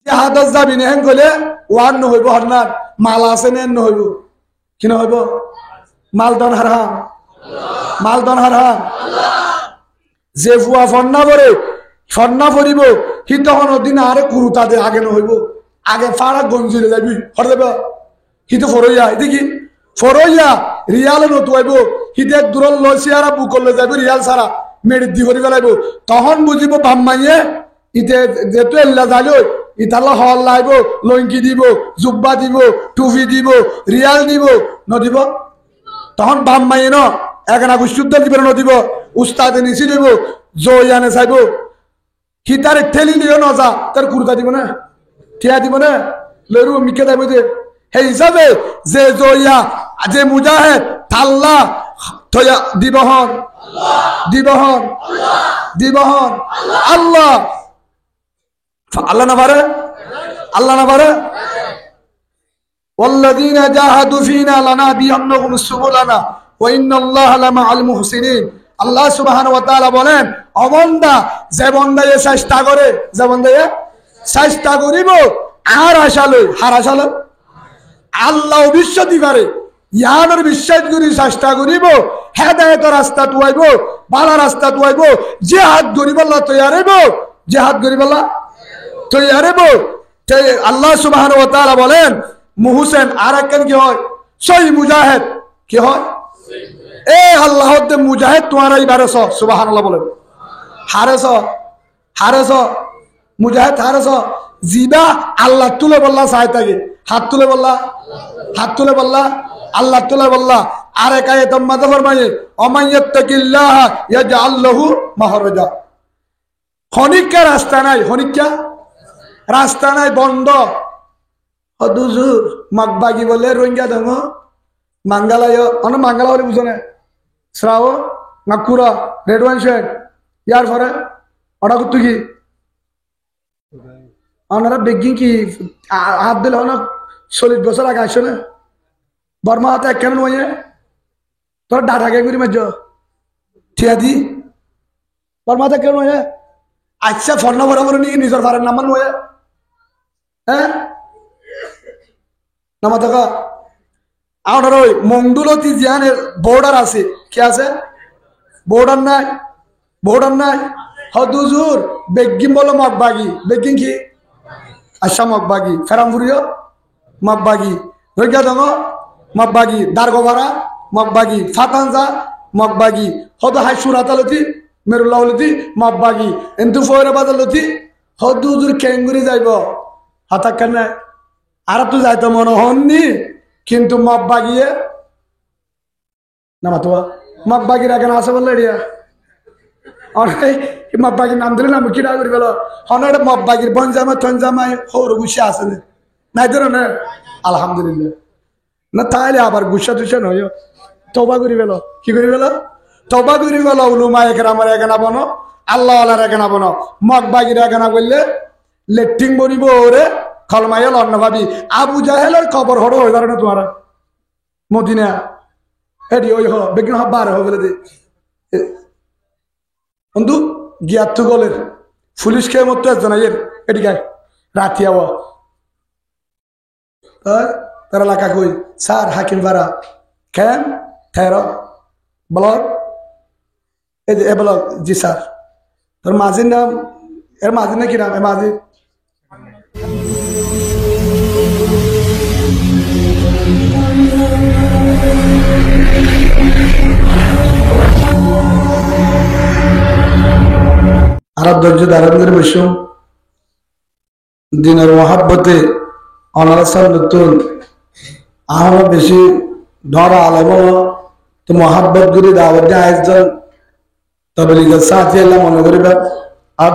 হাদস যাবি না হেন কইলে ওয়ান নহইব হন্নার মাল আছে নেন নহইব কি নহইব মালদন হারাম মালদন হারাম যে ফুয়া ফন্না পড়িব সি তখন দিন আরে কুরুতা দে আগে নহইব আগে ফাড়া গঞ্জিলে যাবি হর দেব সি তো ফরইয়া এটি কি ফরইয়া রিয়ালে নতুয়াইব হিতে দূরল লইছি আর বুক করলে যাবি রিয়াল সারা মেডিট দি করি ফেলাইব তখন বুঝিব বাম্মাইয়ে ইতে যেহেতু এল্লা যাইল ইতালা হল লাইব লঙ্কি দিব জুব্বা দিব টুপি দিব রিয়াল দিব নদিব তখন বাম্মাইয়ে ন একানা গুশুদ্ধ দিবে নদিব উস্তাদে নিচি দিব জয়ানে চাইব সি তার ঠেলি দিও নজা তার কুর্তা দিব না ঠিয়া দিব না লরু মিকে যাইব যে সেই হিসাবে যে জয়া যে মুজাহেদ তাল্লা থয়া দিবহন দিবহন দিবহন আল্লাহ আল্লাহ না পারে আল্লাহ না পারে والذين جاهدوا فينا لنهدينهم سبلنا وان الله لمع المحسنين আল্লাহ সুবহানাহু ওয়া তাআলা বলেন অবন্দা যে বন্দায় চেষ্টা করে যে বন্দায় চেষ্টা করিব আর আশালই হার আশালই আল্লাহ বিশ্বাস দিবারে ইয়ানোর বিশ্বাস করি চেষ্টা করিব হেদায়েতের রাস্তা তুয়াইব ভালো রাস্তা তুয়াইব জিহাদ করিব আল্লাহ তৈয়ারিব জিহাদ করিব আল্লাহ তৈয়ারিব আল্লাহ সুবহানাহু ওয়া তাআলা বলেন মুহসিন আরেকজন কি হয় সহি মুজাহিদ কি হয় এ আল্লাহর দে মুজাহিদ তোমারাই বারেছ সুবহানাল্লাহ বলেন হারেছ মুজাহিদ হারেছ জিবা আল্লাহ তুলে বললা চাই থাকে হাত তুলে বললা আল্লাহ তুলে বললা আর এক আয়াতের মধ্যে ফরমায়ে অমাইয়াত্তাকিল্লাহ ইয়াজআল লাহু মাহরাজা খনিকা রাস্তা নাই বন্ধ হদুজুর মগবাগি বলে রোহিঙ্গা দঙ্গ মাঙ্গালায় মাঙ্গালা বলে বুঝো না শ্রাও নাকুরা রেড ওয়াইন শেড ইয়ার পরে অর্ডার করতে কি ওনারা বেগিং কি হাত দিলে অনেক 40 বছর আগে আসো না বর্মা হাতে এক কেন নয় তোর ডাটা কে করি মাঝ ঠিয়া দি বর্মা হাতে কেন নয় আচ্ছা ফর্ণ বরাবর নিয়ে নিজের ফারের নাম্বার নয় হ্যাঁ নামা থাকা আপনার ওই মঙ্গলতি জিয়ানের বর্ডার আছে কি আছে বর্ডার নাই হদুজুর বেগিম বলো মগবাগি বেগিং কি আচ্ছা মগবাগি ফেরামপুরিও মগবাগি রইগা দঙ্গ মগবাগি দারগোভারা মগবাগি ফাতানজা মগবাগি হদ হাই সুরাতালতি মেরুল্লাহলতি মগবাগি কিন্তু ফয়রাবাদলতি হদুজুর কেঙ্গুরি যাইব হাতাক কেন আর তো যাইতো মনে হননি কিন্তু মগবাগিয়ে নামা তো মগবাগির এখন আছে বললে এরিয়া মগবাগির নাম দিলে নাম কিনা করে গেল হনারে মগবাগির বনজামা তঞ্জামায় হৌর গুছিয়ে আসে নাই ধরো না আলহামদুলিল্লাহ না তাহলে আবার গুসা টুসা নয় তবা করি গেল কি করি গেল তবা করি গেল উলুমা একরামার এখানা বনো আল্লাহ আল্লাহর এখানা বনো মগবাগির এখানা বললে লেট্রিং বনিব ওরে খলমাইল অন্য ভাবি আবু জাহেলের খবর হড়ো হয়ে পারে না তোমার মদিনা এটি ওই বেগিন বার হবে বলে বন্ধু গিয়াত্তু গলের পুলিশ খেয়ে মতো একজন এটি গায় রাতি আওয়া তারা এলাকা কই স্যার হাকিম পাড়া কেন থেরো block A block G sir তোর মাঝির নাম এর মাঝির না কি নাম এ মাঝির আর ধৈর্য ধারণ করে বসুন দিনের মহাব্বতে অনারসান নতুন আহম বেশি ধরা আলম তো মহাব্বত গুলি দাওয়াত আয়োজন তবে সাথে এলাম মনে করিবা আর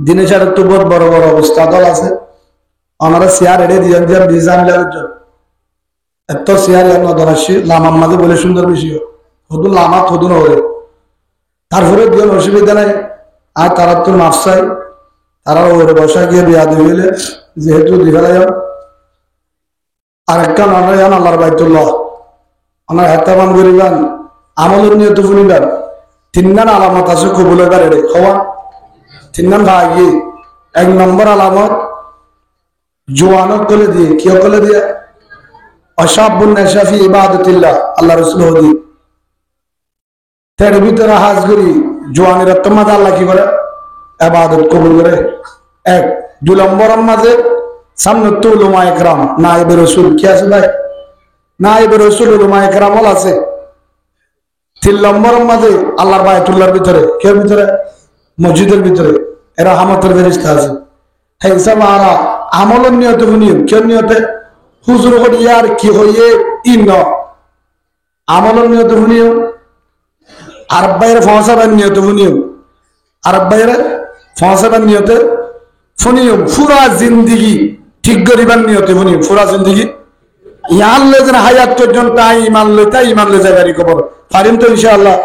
দিনে সারা তো বহুত বড় বড় অবস্থা দল আছে ওনারা শেয়ার এড়ে দিয়ে ডিজাইন লেওয়ার এত শেয়ার নদরাশি লামার মাঝে বলে সুন্দর বেশি হদুন লামা হদুন হরে তারপরে দিন অসুবিধা নাই আর তারা তো মাফসাই তারা ওরে বসা গিয়ে বিয়া দিলে যেহেতু দিঘালাই আর একটা নানান আল্লাহর বাইতুল্লাহ আমার হেতাবান করিবেন আমলের নিয়ত শুনিবেন তিনজন আলামত আছে কবুলের বারে হওয়া তিনজন ভাগি 1 নম্বর আলামত জোয়ানক গলে দিয়ে কি গলে দিয়ে অসাবুন নাশাফি ইবাদতিল্লাহ আল্লাহ রাসূল হদি তার ভিতরে হাজ করি জোয়ানের তোমাদ আল্লাহ কি করে ইবাদত কবুল করে এক দুই নম্বর মাঝে সামনে তো উলামা ইকরাম নায়েবে রাসূল কি আছে ভাই নায়েবে রাসূল উলামা ইকরাম হল আছে তিন নম্বর মাঝে আল্লাহর বায়তুল্লাহর ভিতরে কে ভিতরে মসজিদের ভিতরে এরা হামাতের ফেরেশতা আছে হ্যাঁ সামারা আমলের নিয়ত নিয়ম কে নিয়তে হুজুর হইয়ার কি হইয়ে ইন্ন আমলের নিয়ত নিয়ম আর বাইরে ফসাবার নিয়ত নিয়ম আর বাইরে ফসাবার নিয়তে ফুনিয়ম পুরা জিন্দেগি ঠিক করিবার নিয়তে ফুনিয়ম পুরা জিন্দেগি ইয়াল্লে যেন হায়াত পর্যন্ত তাই ইমান লে যাই খবর পারিম তো ইনশাআল্লাহ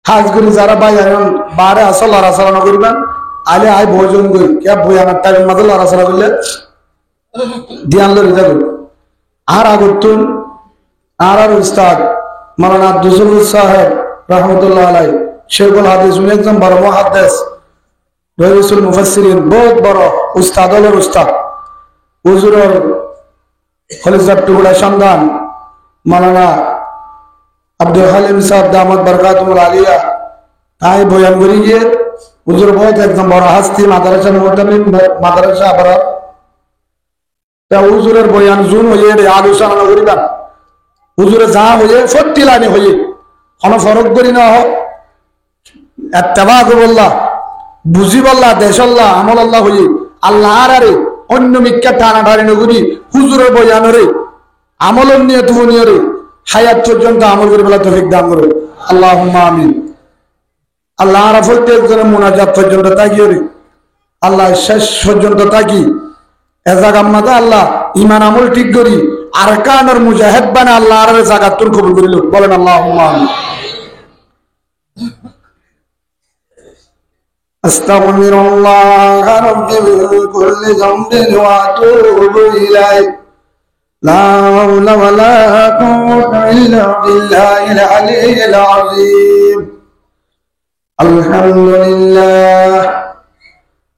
হাজ করি যারা ভাই এখন বারে আসল লড়াচড়া করিবেন আলে আই ভোজন করি কে বই আমার টাইমের মাঝে লড়াচড়া করলে ধ্যান লড়ি যাবে আর আগতুন আর উস্তাদ মাওলানা আব্দুল সাহেব রহমতুল্লাহ আলাই শেখুল হাদিস উনি একজন বড় মুহাদ্দিস রইসুল মুফাসসিরিন বহুত বড় উস্তাদ হলের উস্তাদ হুজুরের খলিফার টুকরা সন্তান মাওলানা আব্দুল হালিম সাহেব দামাত বরকাতুল আলিয়া তাই বয়ান করি গিয়ে হুজুর বহুত একদম বড় হাস্তি মাদ্রাসা মুতামিম মাদ্রাসা আবার তা হুজুরের বয়ান জুন হয়ে আলোচনা করিবা হুজুরে যা হয়ে সত্যি লাইনে হয়ে কোনো ফরক করি না হোক এত্তেবা করল্লাহ বুঝি বললা দেশল্লাহ আমল আল্লাহ হয়ে আল্লাহ আরে অন্য মিক্কা টানা টানি নগরী হুজুরের বয়ানরে আমলের নিয়ে তুমনিয়রে হায়াত পর্যন্ত আমল করে বলা তৌফিক দান করো আল্লাহুম্মা আমিন আল্লাহ আর প্রত্যেকজনের মুনাজাত পর্যন্ত তাকিয়ে রে আল্লাহ শেষ পর্যন্ত তাকি এজাগ আম্মাদা আল্লাহ ইমান আমল ঠিক করি আরকানের মুজাহিদ বানা আল্লাহ আর জাগাত তুল কবুল করিল বলেন আল্লাহুম্মা আমিন আস্তাগফিরুল্লাহ রাব্বি মিন কুল্লি যামবিন ওয়া আতুবু ইলাইহি لا حول ولا قوة إلا بالله العلي العظيم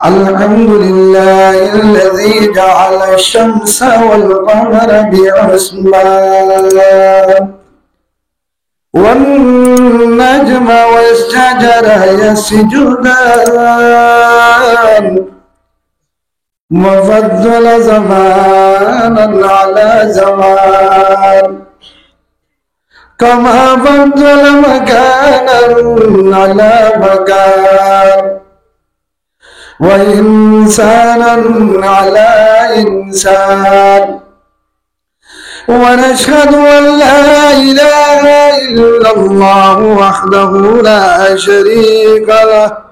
الحمد لله الذي جعل الشمس والقمر بحسبان والنجم والشجر يسجدان وفضل زمانا على زمان كما فضل مكانا على مكان وإنسانا على إنسان ونشهد أن لا إله إلا الله وحده لا شريك له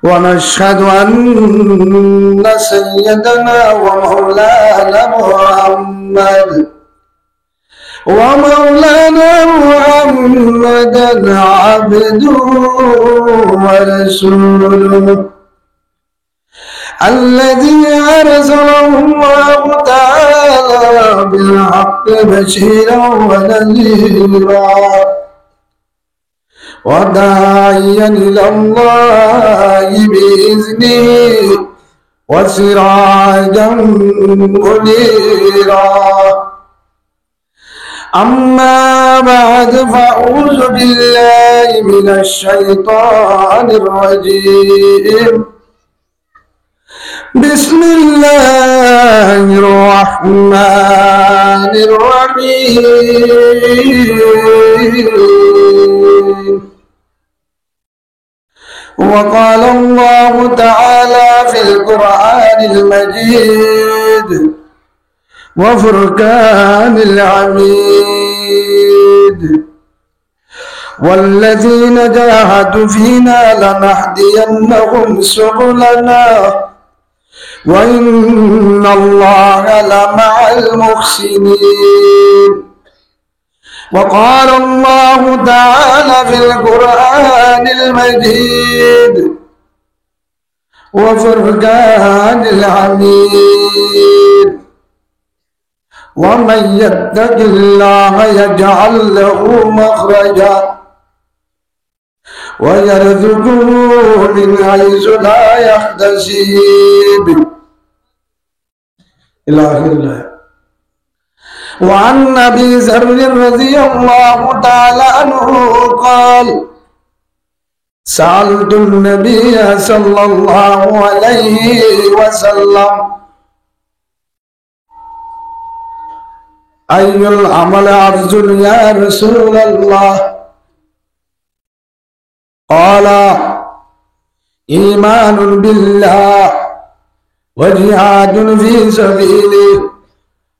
ونشهد أن سيدنا ومولانا محمدا عبده ورسوله الذي أرسله الله تعالى بالحق بشيرا ونذيرا وداعيا إلى الله بإذنه وسراجا منيرا أما بعد فأعوذ بالله من الشيطان الرجيم بسم الله الرحمن الرحيم وقال الله تعالى في القرآن المجيد وفرقان العميد والذين جاهدوا فينا لنهدينهم سبلنا وإن الله لمع المحسنين وقال الله تعالى في القرآن المجيد وفرقان الحميد ومن يتق الله يجعل له مخرجا ويرزقه من حيث لا يحتسب إلى آخر الآية. وعن أبي ذر رضي الله تعالى عنه قال سألت النبي صلى الله عليه وسلم أي العمل أفضل يا رسول الله؟ قال إيمان بالله وجهاد في سبيله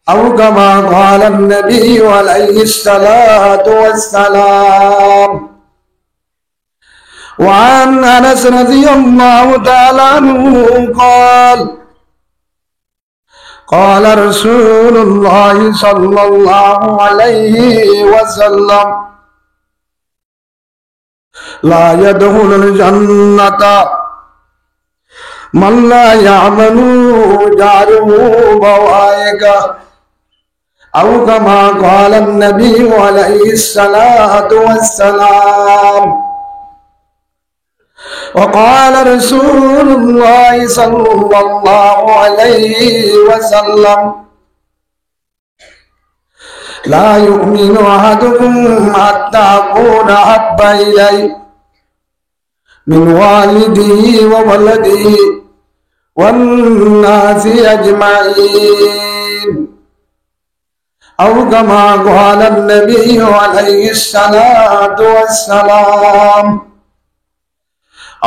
أو كما قال النبي عليه الصلاة والسلام. وعن أنس رضي الله تعالى عنه قال قال رسول الله صلى الله عليه وسلم لا يدخل الجنة من لا يعمل جاره بوائقه أو كما قال النبي عليه الصلاة والسلام. وقال رسول الله صلى الله عليه وسلم لا يؤمن أحدكم حتى أكون أحب إليه من والده وولده والناس أجمعين أو كما قال النبي عليه الصلاة والسلام.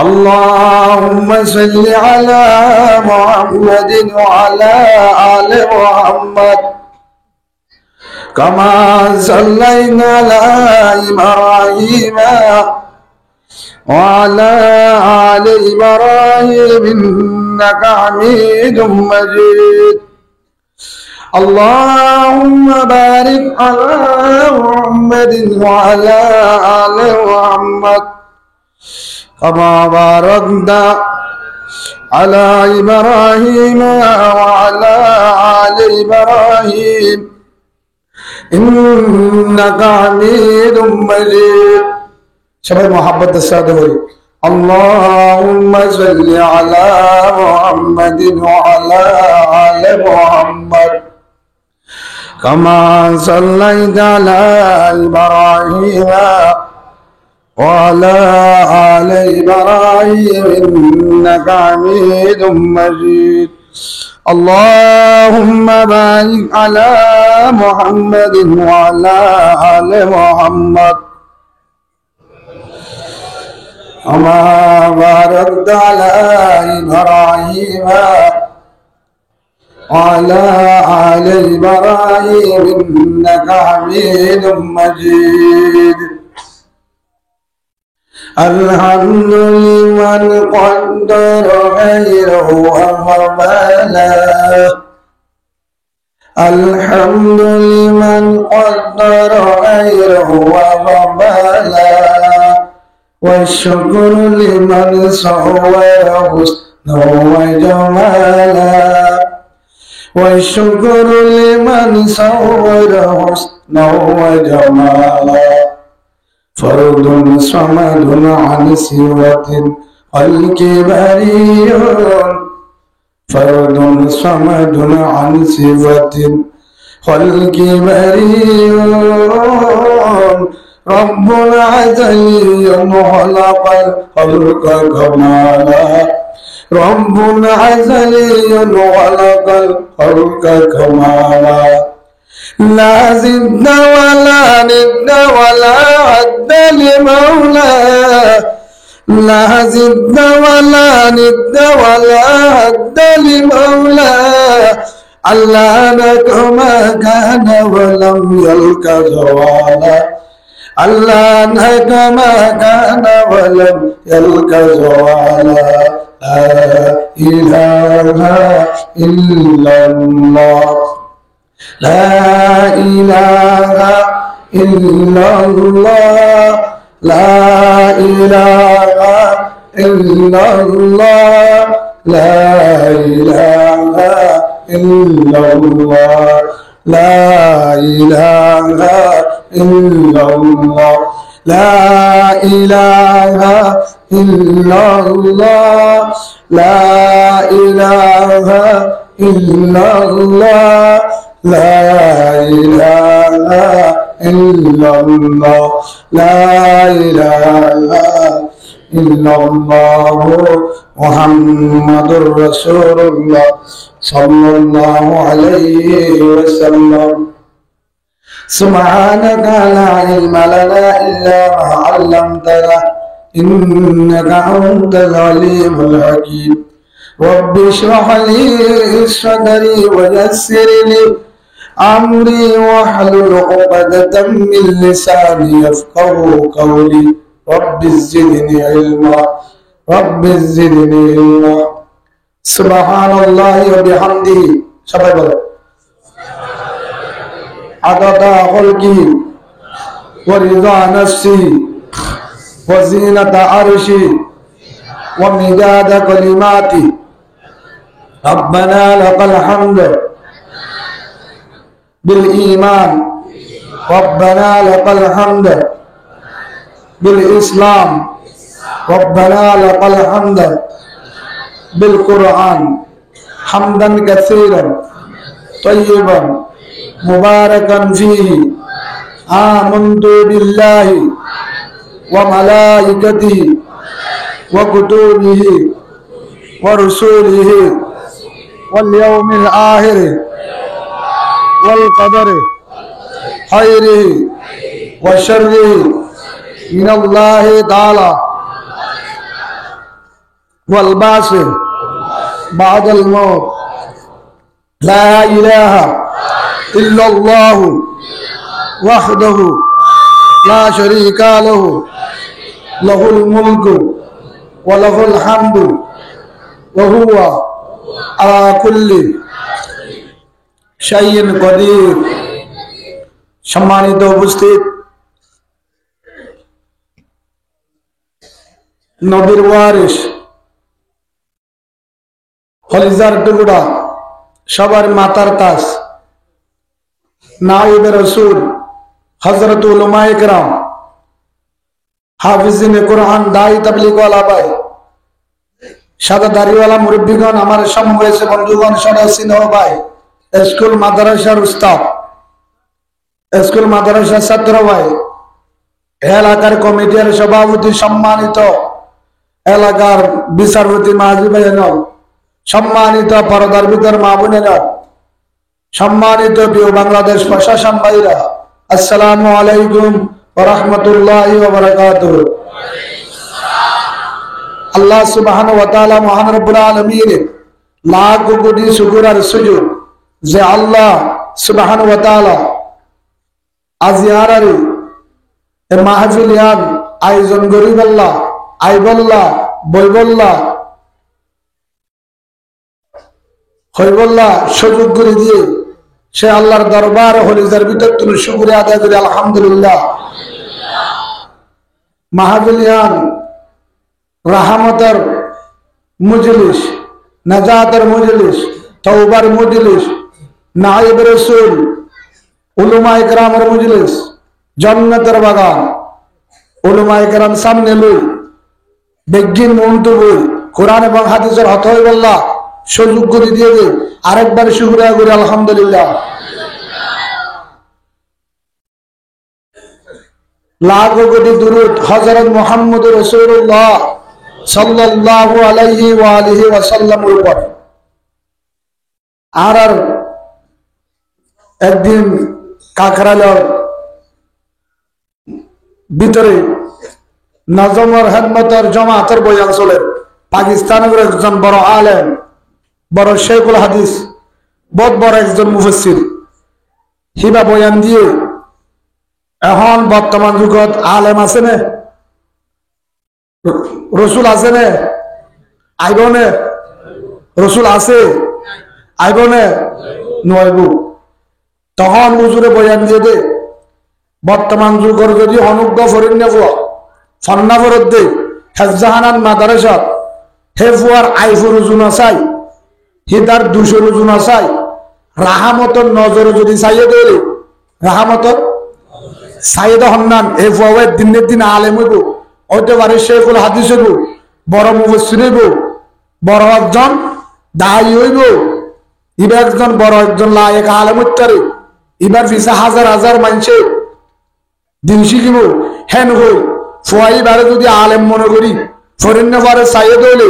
اللهم صل على محمد وعلى آل محمد كما صلينا على إبراهيم وعلى آل إبراهيم إنك حميد مجيد. اللهم بارك على محمد وعلى آل محمد كما باركت على إبراهيم وعلى آل إبراهيم إنك حميد مجيد. সবাই মহব্বতের সাথে বলি اللهم صل على محمد وعلى آل محمد كما صليت على إبراهيم وعلى آل إبراهيم إنك حميد مجيد. اللهم بارك على محمد وعلى آل محمد كما باركت على إبراهيم وعلى آل إبراهيم إنك حميد مجيد. الحمد لمن قدر خيره وفضله الحمد لمن قدر خيره وفضله والشكر لمن صور حسنه وجمالا والشكر لمن صور حسنه وجمالا فرد صمد عن سوة الكبري فرد صمد عن سوة الكبري رب العزيز خلق الخلق كمالا رب العزيز خلق الخلق كمالا لا زد ولا ند ولا عد لمولاه لا زد ولا ند ولا عد لمولاه علانك ما كان ولم يلك زوالا علانك ما كان ولم يلك زوالا لا إله إلا الله لا إله إلا الله لا إله إلا الله لا إله إلا الله لا إله إلا الله লা ইলাহা ইল্লাল্লাহ লা ইলাহা ইল্লাল্লাহ লা ইলাহা ইল্লাল্লাহ লা ইলাহা ইল্লাল্লাহ মুহাম্মাদুর রাসূলুল্লাহ সাল্লাল্লাহু আলাইহি ওয়াসাল্লাম সুবহানাকা লা ইলমা লানা ইল্লা মা 'আল্লামতানা ইন্নাকা আনতাল আলিমুল হাকীম রব্বি ইশরাহ লি সাদরি ওয়া ইয়াসসির লি আমরি ওয়াহলুল 'উকদাতাম মিন লিসানি ইয়াফকাহু কওলি রব্বি জিদনি ইলমা রব্বি জিদনি ইলমা সুবহানাল্লাহি ওয়া বিহামদিহি সবাই বলো আদাদা খলকি ওয়া রিদা নাফসি ওয়া জিনাতা আরশি ওয়া মিদাদা কালিমাতি রব্বানা লাকাল হামদু বিল ঈমান রব্বানা লাকাল হামদু বিল ইসলাম রব্বানা লাকাল হামদু বিল কুরআন হামদান কাসীরান তাইয়িবান মুবারাকান ফীহি আমানতু বিল্লাহি ওয়া মালাইকাতিহি ওয়া কুতুবিহি ওয়া রুসুলিহি ওয়াল ইয়াউমিল আখির ওয়াল কদরি খায়রিহি ওয়া শাররিহি মিনাল্লাহি তাআলা ওয়াল বাসি বা'দাল মাউত লা ইলাহা ইল্লাল্লাহু ওয়াহদাহু লা শারীকা লাহু লাহুল মুলকু ওয়া লাহুল হামদু ওয়া হুয়া আলা কুল্লি শাইইন কাদির। সম্মানিত উপস্থিত, নবীর ওয়ারিস কলিজার টুকরা সবার মাতার তাজ নায়েবে রাসূল হযরত উলামায়ে কেরাম হাফিজিনে কুরআন দাঈ তাবলীগ ওয়ালা ভাই সাদা দাড়িওয়ালা মুরব্বিগণ আমার সমবয়সী বন্ধুগণ সদস্য ভাই স্কুল মাদ্রাসার উস্তাদ স্কুল মাদ্রাসার ছাত্র ভাই এলাকার কমিটির সভাপতি সম্মানিত এলাকার বিচারপতি মাঝি ভাইয়ের সম্মানিত পর্দার ভিতর মা বোনেরা সম্মানিত প্রিয় বাংলাদেশ প্রশাসন ভাইরা আসসালামু আলাইকুম ওয়া রাহমাতুল্লাহি ওয়া বারাকাতুহু। আল্লাহ সুবহানাহু ওয়া তাআলা মহান রব্বুল আলামিন লাখ কোটি শুকর আর সুজুদ যে আল্লাহ সুবহানাহু ওয়া তাআলা আজিয়ারারি এ মাহফিল ইয়ান আয়োজন গরিব আল্লাহ আইবল্লাহ বইবল্লাহ হইবল্লাহ সুযোগ করে দিয়ে সে আল্লাহর দরবার হলিজার ভিতর তুমি শুকরিয়া আদায় করি আলহামদুলিল্লাহ। মাহফিল ইয়ান রাহমতের মজলিস, নাজাতের মজলিস, তওবার মজলিস, নায়েব রাসূল উলামায়ে কেরামের মজলিস, জান্নাতের বাগান উলামায়ে কেরাম সামনে লই বিজ্ঞান মন্তব্য কোরআন এবং হাদিসের হত হইবল্লাহ সুযোগ করে দিয়ে দে আরেকবার শুকরিয়া করি আলহামদুলিল্লাহ। লাখ কোটি দুরূদ হযরত মুহাম্মদুর রাসূলুল্লাহ সাল্লাল্লাহু আলাইহি ওয়া আলিহি ওয়াসাল্লামের উপর। আর একদিন কাকরাইলের ভিতরে নজমর হেদমতের জমাতের বয়ান চলে। পাকিস্তানের একজন বড় আলেম, বড় শেখুল হাদিস, বহুত বড় একজন মুফাসসির হিবা বয়ান দিয়ে এখন বর্তমান যুগত আলেম আছে না, রসুল আছে না, আইব না, রসুল আছে আইব না নয়ব। তখন হুজুরে বয়ান দিয়ে দে বর্তমান যুগের যদি অনুগ্রহ ফরিন ফন্না ফরত দে হেফজাহানান মাদ্রাসা হেফুয়ার আইফুর রুজুনা চাই হিদার 200 রুজুনা চাই রাহামতর নজর যদি চাইয়ে দে রাহামতর সাইয়েদ হন্নান এ ফুয়াওয়ে দিনের দিন আলেম হইব, হইতে পারে শেখুল হাদিস হইব, বড় মুফাসসির হইব, বড় একজন দায়ী হইব, ইবা একজন বড় একজন লায়েক আলেম হইতারে, ইবার পিছা হাজার হাজার মানুষে দিন শিখিব। হেন হই ফুয়াই বারে যদি আলেম মনে করি ফরিন পারে সাইয়েদ হইলে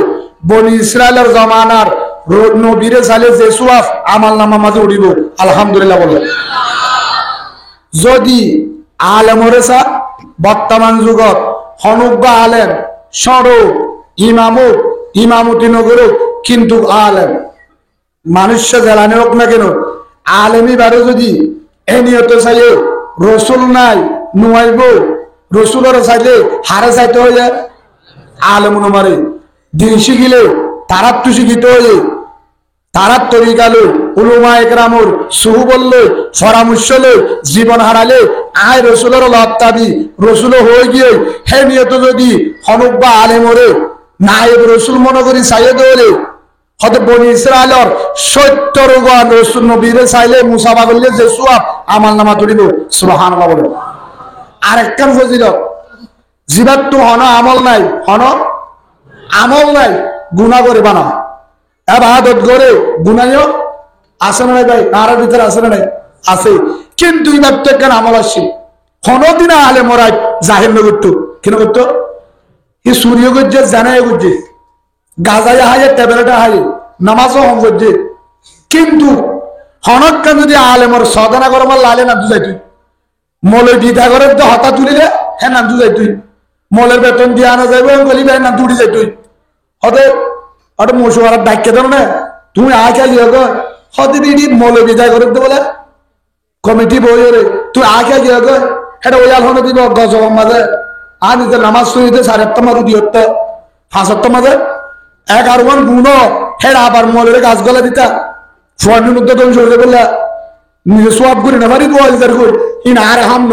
বনি ইসরায়েলের জমানার নবীরে চাইলে যে সুয়াফ আমল নামা মাঝে উঠিব। আলহামদুলিল্লাহ বলে। যদি আলেমরে চা বর্তমান যুগত হনুব্বা আলেম সড়ো ইমামতি নগরক কিন্তু আলেম মানুষ জেলানি হোক না কেন আলেমি বারে যদি এ নিয়ত চাইলে রসুল নাই নুয়াইব, রসুলের চাইলে হারে চাইতে হয়ে যায় আলেম নমারে দিন শিখিলে তারাত তো শিখিতে হয়ে তারার তরিকা লই উলুমা একরামর সুহুবল লই পরামর্শ লই জীবন হারালে আয় রসুলের লত্তাবি রসুল হয়ে গিয়ে হে নিয়ত যদি হনুব্বা আলেমরে নায়েব রসুল মনে করি সাইয়েদ হলে হয়তো বনি ইসরায়েলের 70 গণ রসুল নবীরে চাইলে মুসাফা করলে যে সুয়াব আমল নামা তুলিব। সুবহানাল্লাহ বলে। আরেকখান ফজিলত জিবাত তো হন আমল নাই, হন আমল নাই গুনাহ করে বানা এবাদত করে গুনাইও আছে না ভাই? আর ভিতরে আছে না নাই? আছে। কিন্তু ইবাদ তো কেন আমল আসছে কোনদিন আলে মরাই জাহির না করতো কেন করতো? এই সূর্য গজ্জে জানায় গজ্জে গাজায় হায় ট্যাবলেট হায় নামাজও হম গজ্জে, কিন্তু হনকান যদি আলেমর সদনা করমার লালে না দুজাই তুই মলের বিদা করে তো হতা তুলিলে হ্যাঁ না দুজাই তুই মলের বেতন দিয়ে আনা যাইব বলি ভাই না দুটি যাই তুই হতে ওটা মশুয়ার ডাক্কে দেন না তুমি আগে গিয়ে গো হতে দিদি মলে বিদায় করে দে বলে কমিটি বই রে তুই আগে গিয়ে গো এটা ওই আলহনে দিব গজ মাঝে আর নিজের নামাজ শুনিতে 7:30 মাঝে দিতে 5:30 মাঝে 11 গুণ হেড আবার মলের গাছ গলা দিতা ফোনের মধ্যে তুমি সরে বললা নিজে সব করে না পারি দোয়া দিতে কই ইন আর হাম ন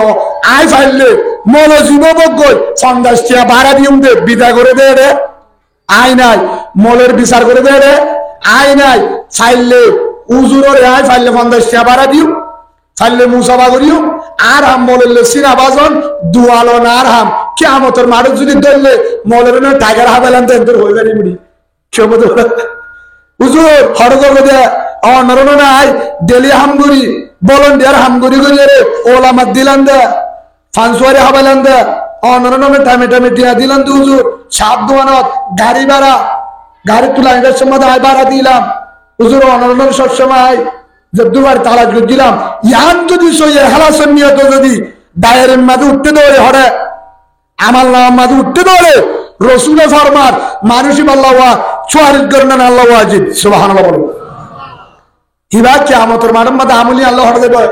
আই ফাইলে মল জীবক কই 50 টাকা ভাড়া দিউম দে বিদায় করে দে রে আই নাই মলের বিচার করে দে রে আই নাই ফাইলে উজুরের আই ফাইলে 50 টাকা ভাড়া দিউ ফাইলে মুসাফা করিও আর হাম মলের সিনা বাজন দুয়ালো না আর হাম কিয়ামতের মাঠে যদি ধরলে মলের না টাইগার হাবেলান দেন তোর হই গাড়ি মুড়ি কেউ বলে হুজুর হরজ করে অনরন নাই ডেলি হামগুড়ি ভলান্টিয়ার হামগুড়ি করিয়ে রে ওলামাত দিলান দে ফানসুয়ারি হাবেলান দে অনরন টাইমে টাইমে টিয়া দিলাম তো হুজুর সাত দোয়ানত গাড়ি ভাড়া গাড়ি তুলা এর সময় আয় ভাড়া দিলাম হুজুর অনরন সব সময় যে দুবার তালাক দিলাম ইয়ান যদি সই হালাসন নিয়ত যদি দায়ের মাঝে উঠতে দেওয়া হরে আমার নাম মাঝে উঠতে দেওয়া রসুলের ফরমান মানুষই আল্লাহ চুয়ারিত করেন আল্লাহ আজিব। সুবহানাল্লাহ বলো। ইবা কিয়ামতের মাঠের মধ্যে আমলি আল্লাহ হরে দেবে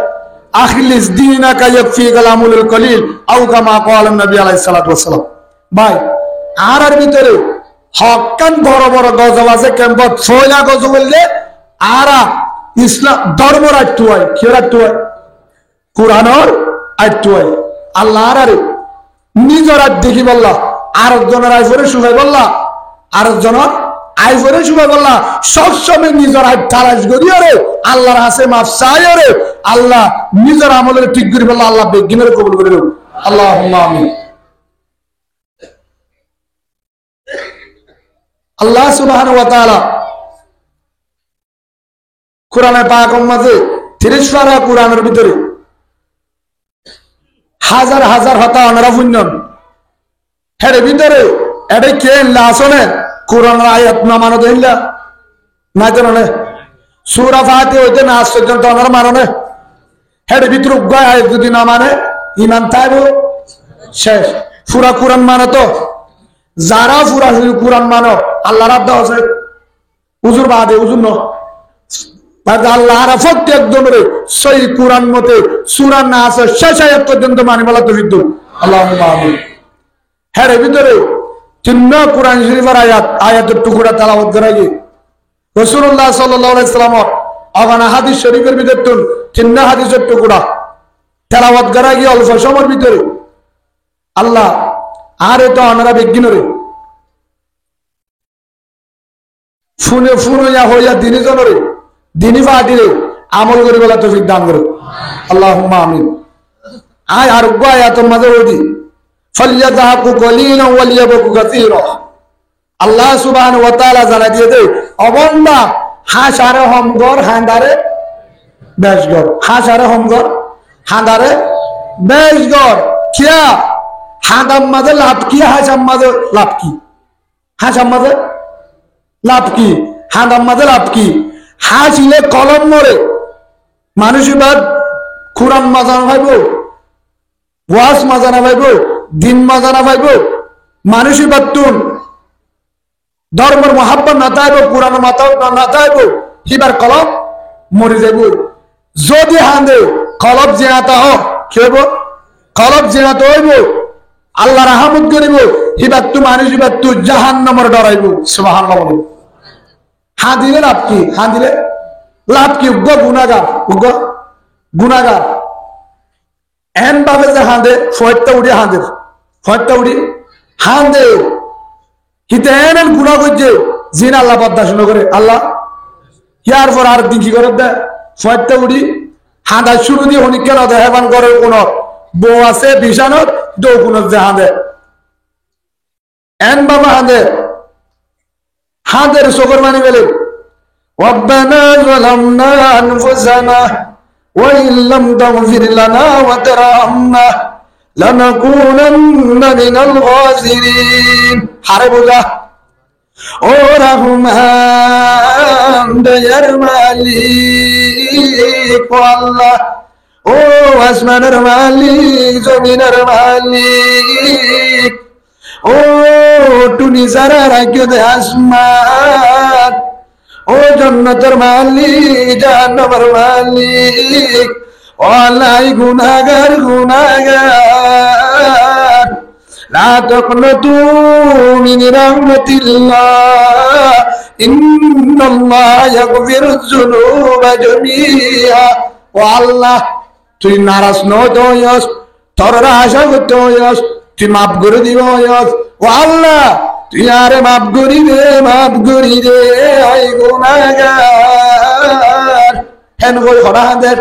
আখিলিস দীনাকা ইয়াকফিকাল আমলুল কলিল আও কামা ক্বালা নবী আলাইহিস সালাতু ওয়াস সালাম। ভাই আর ভিতরে হক্কান বড় বড় গজল আছে ক্যাম্পত 6 লাখ গজল বললে আর ইসলাম ধর্ম রাখতে হয় কি রাখতে হয়? কোরআনের রাখতে হয়। আল্লাহ আরে নিজের দেখি বললা আর একজনের আইফোরে শুভাই বললা আর একজনের আইফোরে শুভাই বললা সবসময় নিজের হাত তালাশ করিও রে আল্লাহর হাসে মাফ চাইও রে আল্লাহ নিজের আমলের ঠিক করে বললা আল্লাহ বেগিনের কবুল করে দেব। আল্লাহুম্মা আমিন। আল্লাহ সুবহানাহু ওয়া তাআলা কোরআনে পাকের মধ্যে 30 পারা কোরআনের ভিতরে হাজার হাজার হতা অনরা পুণ্যন হের ভিতরে এটা কে লাসনে কোরআনের আয়াত না মানো দেইলা না জানে সূরা ফাতিহা হইতে না পর্যন্ত অনরা মাননে হের ভিতরে গয় আয়াত যদি না মানে ঈমান তাইব শেষ। পুরা কোরআন মানে তো যারা পুরা কোরআন মানো আল্লাহ রাব্দ আছে হুজুর বাদে হুজুর ন আল্লাহর প্রত্যেক জনের সহি কোরআন মতে সূরা নাস শেষ আয়াত পর্যন্ত মানে বলা তৌফিক দাও। আল্লাহুম্মা আমিন। হ্যাঁ ভিতরে তিন কোরআন শরীফের আয়াতের টুকরা তেলাওয়াত করা গিয়ে রাসূলুল্লাহ সাল্লাল্লাহু আলাইহি সাল্লাম আগানা হাদিস শরীফের ভিতর তিন হাদিসের টুকরা তেলাওয়াত করা গিয়ে অল্প সময়ের ভিতরে আল্লাহ আর এটা অনারা বিজ্ঞানরে শুনে শুনে হইয়া দিনে জনরে দিনী ফাটিরে আমল করে বলা তৌফিক দান করো। আল্লাহুম্মা আমিন। আয় আর আয়াতের মাঝে ওদি ফালিয়াযাকু কলিলান ওয়া লিয়াবকু কাসীরা। আল্লাহ সুবহানাহু ওয়া তাআলা জানা দিয়ে দেয় অবন্দা হাসারে হমগর হাঁদারে বেশগর, হাসারে হমগর হাঁদারে বেশগর। কিয়া হাঁদাম মাঝে লাভ কি, হাসাম মাঝে লাভ কি? হাসাম মাঝে লাভ কি, হাঁদাম মাঝে লাভ কি? হাসিলে কলম মরে মানুষই বাদ কোরআন মাজানা ভাইব, ওয়াজ মাজানা ভাইব, দিন মাজানা ভাইব, মানুষই বাদ তুন ধর্মের মহাব্বত না তাইব, কোরআন মাতা না তাইব, হিবার কলম মরে যাইব। যদি হাঁদে কলব জেনাতা হোক কি হইব? কলব জেনাতে হইব, আল্লাহ রাহমত করিব, হিবার তু মানুষ হিবার তু জাহান্নামের ডরাইব। সুবহানাল্লাহ বলে হাঁ দিলে লাভ কি? হাঁ দিলে লাভ কি? উগ্র গুনাগার, উগ্র গুনাগার এন ভাবে যে হাঁদে ফয়টা উড়ি হাঁদে, ফয়টা উড়ি হাঁদে কিন্তু এন গুণা করছে জিন আল্লাহ বরদাস্ত করে। আল্লাহ ইয়ার পর আর দিন কি করে দেয় ফয়টা উড়ি হাঁদা শুরু দিয়ে হনিকেন হেবান করে কোন বউ আছে বিছানোর দৌ কোন যে হাঁদে এন বাবা হাঁদে হাঁদের চোখের মানি বেলে ربنا ظلمنا أنفسنا وإن لم تغفر لنا وترحمنا لنكونن من الخاسرين। হারে বোঝা ও রহমান দয়ার মালিক ও আল্লাহ, ও আসমানের মালিক জমিনের মালিক, ও টুনি সারা রাখিও দে আসমান, ও জান্নাতের মালিক জাহান্নামের মালিক, ও আল্লাহ গুনাহগার গুনাহগার লা তাকনাতু মিন রাহমাতিল্লাহ ইন্নাল্লাহা ইয়াগফিরুয যুনুবা জামিআ। ও আল্লাহ তুই নারাজ নয়স, তোর আশা করতে হইস, তুই মাফ করে দিব হইস। ও আল্লাহ তুই আরে মাফ করি দে, মাফ করি দে ওই গুনাহগার। হেন কই হরা হাঁদের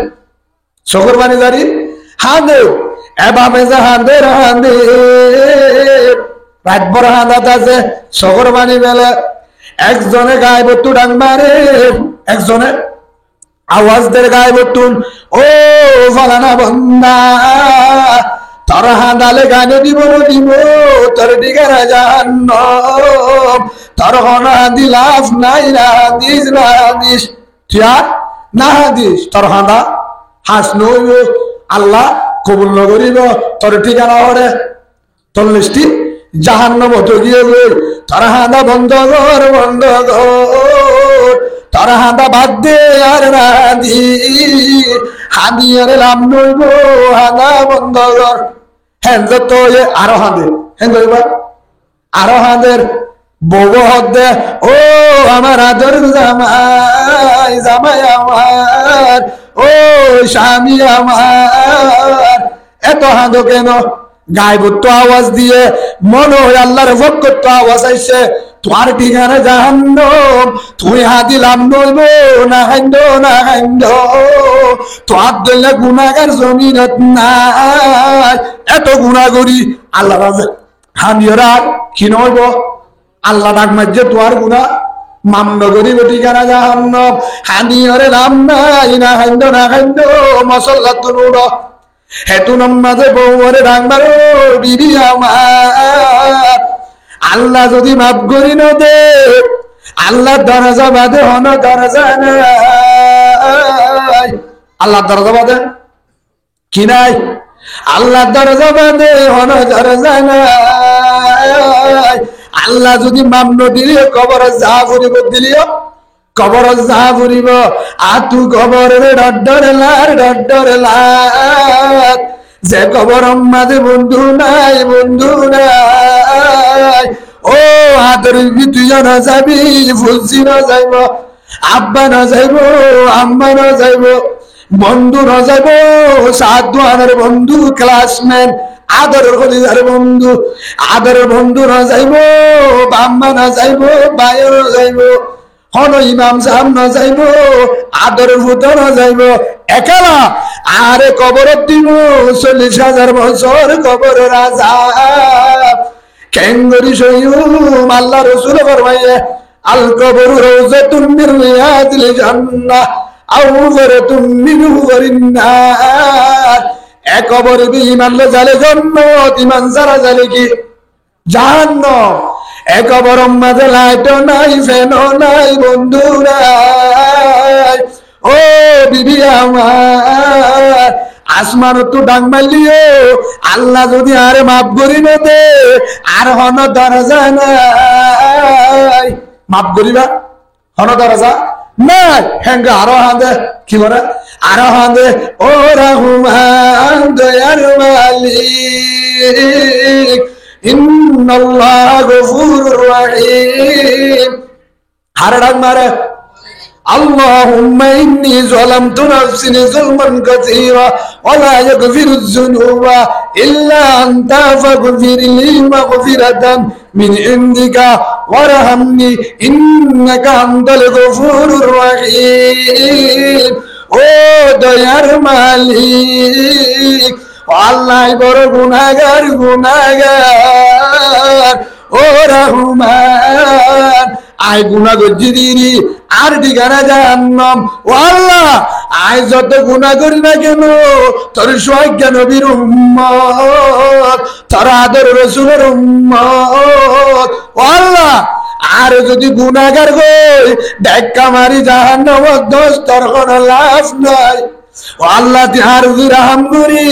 চোখের পানি জারি হাঁদে এভাবে যে হাঁদের হাঁদে রাত বড় হাঁদাত আছে চোখের পানি বেলা একজনে গায়ে বত্তু ডাং মারে, একজনে আওয়াজ দের গায়ে বত্তুন ও ফালানা বন্দা তোর হাঁদালে গানে দিব দিব তোর দিকে জাহান্নাম, তোর হনা দিলাফ নাই না দিস না দিস ঠিয়া না দিস তোর হাঁদা হাস নইব আল্লাহ কবুল নগরিব তোর ঠিকানা হরে তোর লিস্টি জাহান্নাম হতে গিয়ে গই। তোর হাঁদা বন্ধ কর, বন্ধ কর, তোর হাঁদা বাদ দে আর না দি হাঁদি আরে লাভ নইব, হাঁদা বন্ধ কর। হ্যাঁ তো আরো হাঁদে হ্যাঁ এবার আরো হাঁদের বউ হদে ও আমার আদর জামাই, জামাই আমার, ও স্বামী আমার, এত হাঁদো কেন? গায়বত্ব আওয়াজ দিয়ে মনে হয় আল্লাহর ভক্ত আওয়াজ আইছে তোমার ঠিকানা জাহান্নাম, তুই হাদিলাম নইব না হাইন্দ না হাইন্দ, তোর দলে গুনাহগার জমিনত নাই, এত গুনাহ করি আল্লাহ রাজে হামিয়রা কি নইব আল্লাহ ডাক মাঝে তোর গুনাহ মামলা করিব ঠিকানা জাহান্নাম, হানিয়রে নাম নাই না হাইন্দ না হাইন্দ মশলা তুর হেতু নামাজে বউরে ডাক মারো বিবি আমার। আল্লাহ যদি মাফ করি ন দে আল্লাহ দরজা বাদে হন দরজা নাই, আল্লাহ দরজা বাদে কি নাই? আল্লাহ দরজা বাদে হন দরজা নাই। আল্লাহ যদি মামন দিলিও কবর যা ফুরিব দিলিও কবর যা ফুরিব আতু কবরের ডডরে লার ডডরে লার, যে কবর মাঝে বন্ধু নাই, বন্ধু নাই। ও আদর তুই না যাবি, ফুলসি না যাইব, আব্বা না যাইব, আম্মা না যাইব, বন্ধু না যাইব, সাধুয়ানের বন্ধু ক্লাসমেট আদরের কলিজার বন্ধু, আদরের বন্ধু না যাইব, আম্মা না যাইব, ভাইও না যাইব, হন ইমাম সাহেব না যাইব, আদরের ভূত না যাইব, একালা আরে কবর দিব 40,000 বছর কবর রাজা কেঙ্গরি সইয়ুম আল্লাহ রাসূল ফরমায়ে আল কবরু রাওযাতুন মিন রিয়াদিল জান্নাহ আও যারাতুন মিন হুয়ারিন নার এক কবরে ঈমান জালে জান্নাত ঈমান যারা জালে কি জাহান্নাম এক কবরের মাঝে লাইট নাই ফ্যান নাই বন্ধু নাই ও বিবি আমার আসমান তো ডাং মারলিও আল্লাহ যদি আরে মাফ করি না দে আর হন দরজা নাই মাফ করিবা হন দরজা নাই হেঙ্গা আরো হাঁদে কি বলে আরো হাঁদে ও রহমান দয়ার মালিক ইন্নাল্লাহ গফুরুর রহিম হারে ডাক মারে اللهم إني ظلمت نفسي ظلما كثيرا ولا يغفر الذنوب إلا أنت فاغفر لي مغفرة من عندك وارحمني إنك أنت الغفور الرحيم ও দয়ার মালিক আল্লাহ বড় গুনাহগার ও রহমান আয় গুনাহ গজ্জিরি আর দিগানা জাহান্নাম ও আল্লাহ আয় যত গুনাহ করি না কেন তোর সহায়ক নবীর উম্মত তোর আদর রাসূলের উম্মত ও আল্লাহ আর যদি গুনাহগার হই ধাক্কা মারি জাহান্নাম দস্তর কোনো লাভ নাই ও আল্লাহ তিহার রহম করি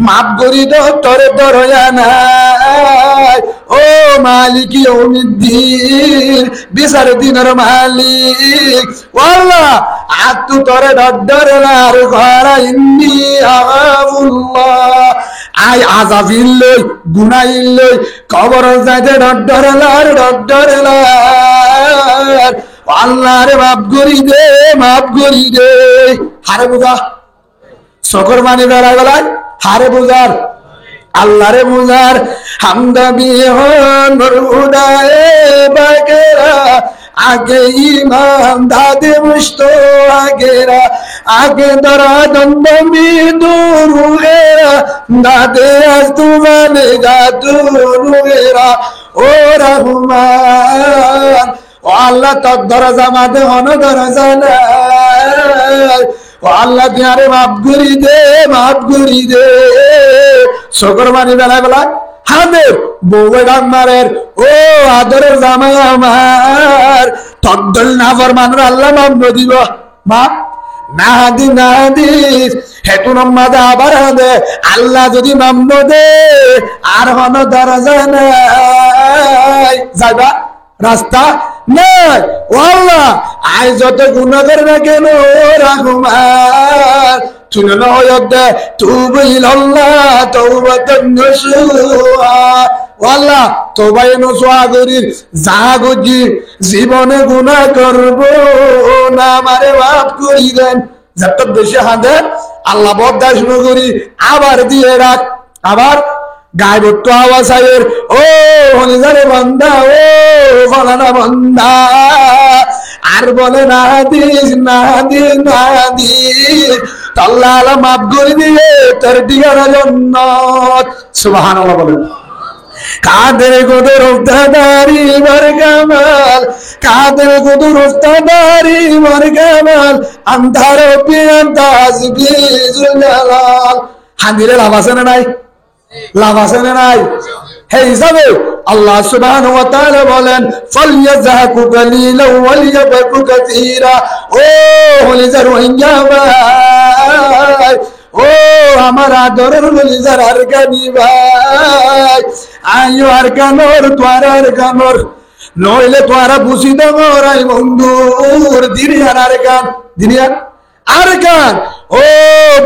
মাফ করি তো তোরে দরজা নাই ও মালিক ইয়াউমিদ্দিন বিচার দিনের মালিক ও আল্লাহ আতু তোরে ডডরলার ঘরা ইন্নি আগাফুল্লাহ আই আযাবিল্লই গুনাইল্লই কবর যাইতে ডডরলার আল্লাহ রে মাফ করি দে হারে বুঝা সকর মানে বেড়া গলায় হারে বুঝার আল্লাহ রে বুঝার হামদা বিহন উদায়ে বাগেরা আগে ইমাম দাদে মুস্ত আগেরা আগে দরা দন্দ মি দুরুগেরা দাদে আস্তু মানে দাদুরুগেরা ও রহমান ও আল্লাহ তোর দরজা মাঝে হন দরজা নাই ও আল্লাহ দিয়ারে মাফ করি দে শকর মানি বেলা বেলা হাদের বউয়ে ডাক মারের ও আদরের জামাই আমার তদ্দল না ফরমানের আল্লাহ মাফ দিব মা না দিস হেতুন মাদা আবার হাদে আল্লাহ যদি মাফ দে আর হন দরজা নাই যাইবা রাস্তা নাই ও আল্লাহ আয় যত গুনাহ করে না কেন রহমান তুই না হয়দে তুবু ইলাল্লাহ তাওবাতান নাসুহা ও আল্লাহ তওবায়ে নসুহা করির যা গজি জীবনে গুনাহ করব না আমারে মাফ করি দেন যত বেশি হাদে আল্লাহ বদাস নগরি আবার দিয়ে রাখ আবার গায়ে বট্টু আওয়াজ আয়ের ও হলিজারে বান্দা ও ফলানা বান্দা আর বলে না দিস আল্লাহ আল্লাহ মাফ করে দিয়ে তোর দিগার জান্নাত সুবহানাল্লাহ বলেন কাদের গোদর উফতাদারি মার কামাল কাদের গোদর উফতাদারি মার কামাল আন্ধার পিয়ান তাজবি জুলাল হাদিরে লাভ আছে না নাই লাভ আছে না নাই হে হিসাবে আল্লাহ সুবহানাহু ওয়া তাআলা বলেন ফালইয়াযহাকু কালিলান ওয়ালিয়াবকু কাসীরা ও হলিজার রোহিঙ্গা ভাই ও আমার আদরের হলিজার আরকানি ভাই আইও আরকানোর তোয়ার কানোর নইলে তোরা বুঝি দমরাই বন্ধুর দিনিয়ার আরকান দিনিয়ার আরকান ও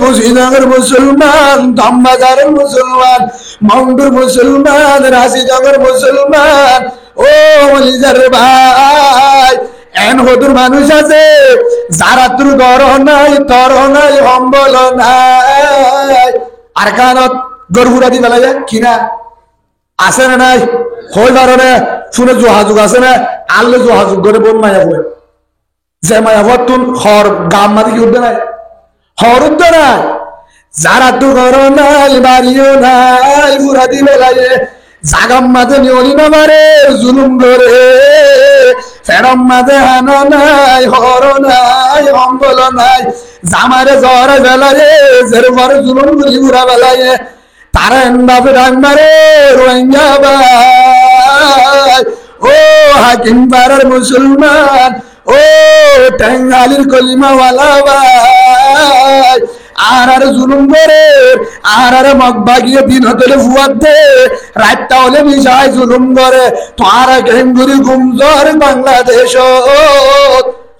বুঝিনগর মুসলমান দমবাজারের মুসলমান মন্ডুর মুসলমান রাশিনগর মুসলমান ও হলিজার ভাই এন হদুর মানুষ আছে যারা তোর গর নাই তর নাই সম্বল নাই আরকানত গরুরা দি বেলা যায় কিনা আছে না নাই হই কারণে শুনে যোগাযোগ আছে না আনলে যোগাযোগ করে বোন মায়া বই যে মায়া ভর তুন খর গাম মারি কি উঠবে নাই হরুদ্দ নাই যারা তো ঘর নাই বাড়িও নাই পুরা দিবে লাগে জাগাম মাঝে নিয়লি না মারে জুলুম করে ফেরম মাঝে হানো নাই হর নাই অঙ্গল নাই জামারে জ্বরে বেলায় জের পর জুলুম করি পুরা বেলায় তারা এন্দাবে ডাক মারে রোহিঙ্গা ভাই ও হাকিম পাড়ার মুসলমান ও টাঙ্গালির কলিমাওয়ালা ভাই আর জুলুম করে আর মগবাগিয়ে দিন হতলে ফুয়াদ দে রাতটা হলে মিশায় জুলুম করে তোর গেঙ্গুরি গুমজর বাংলাদেশ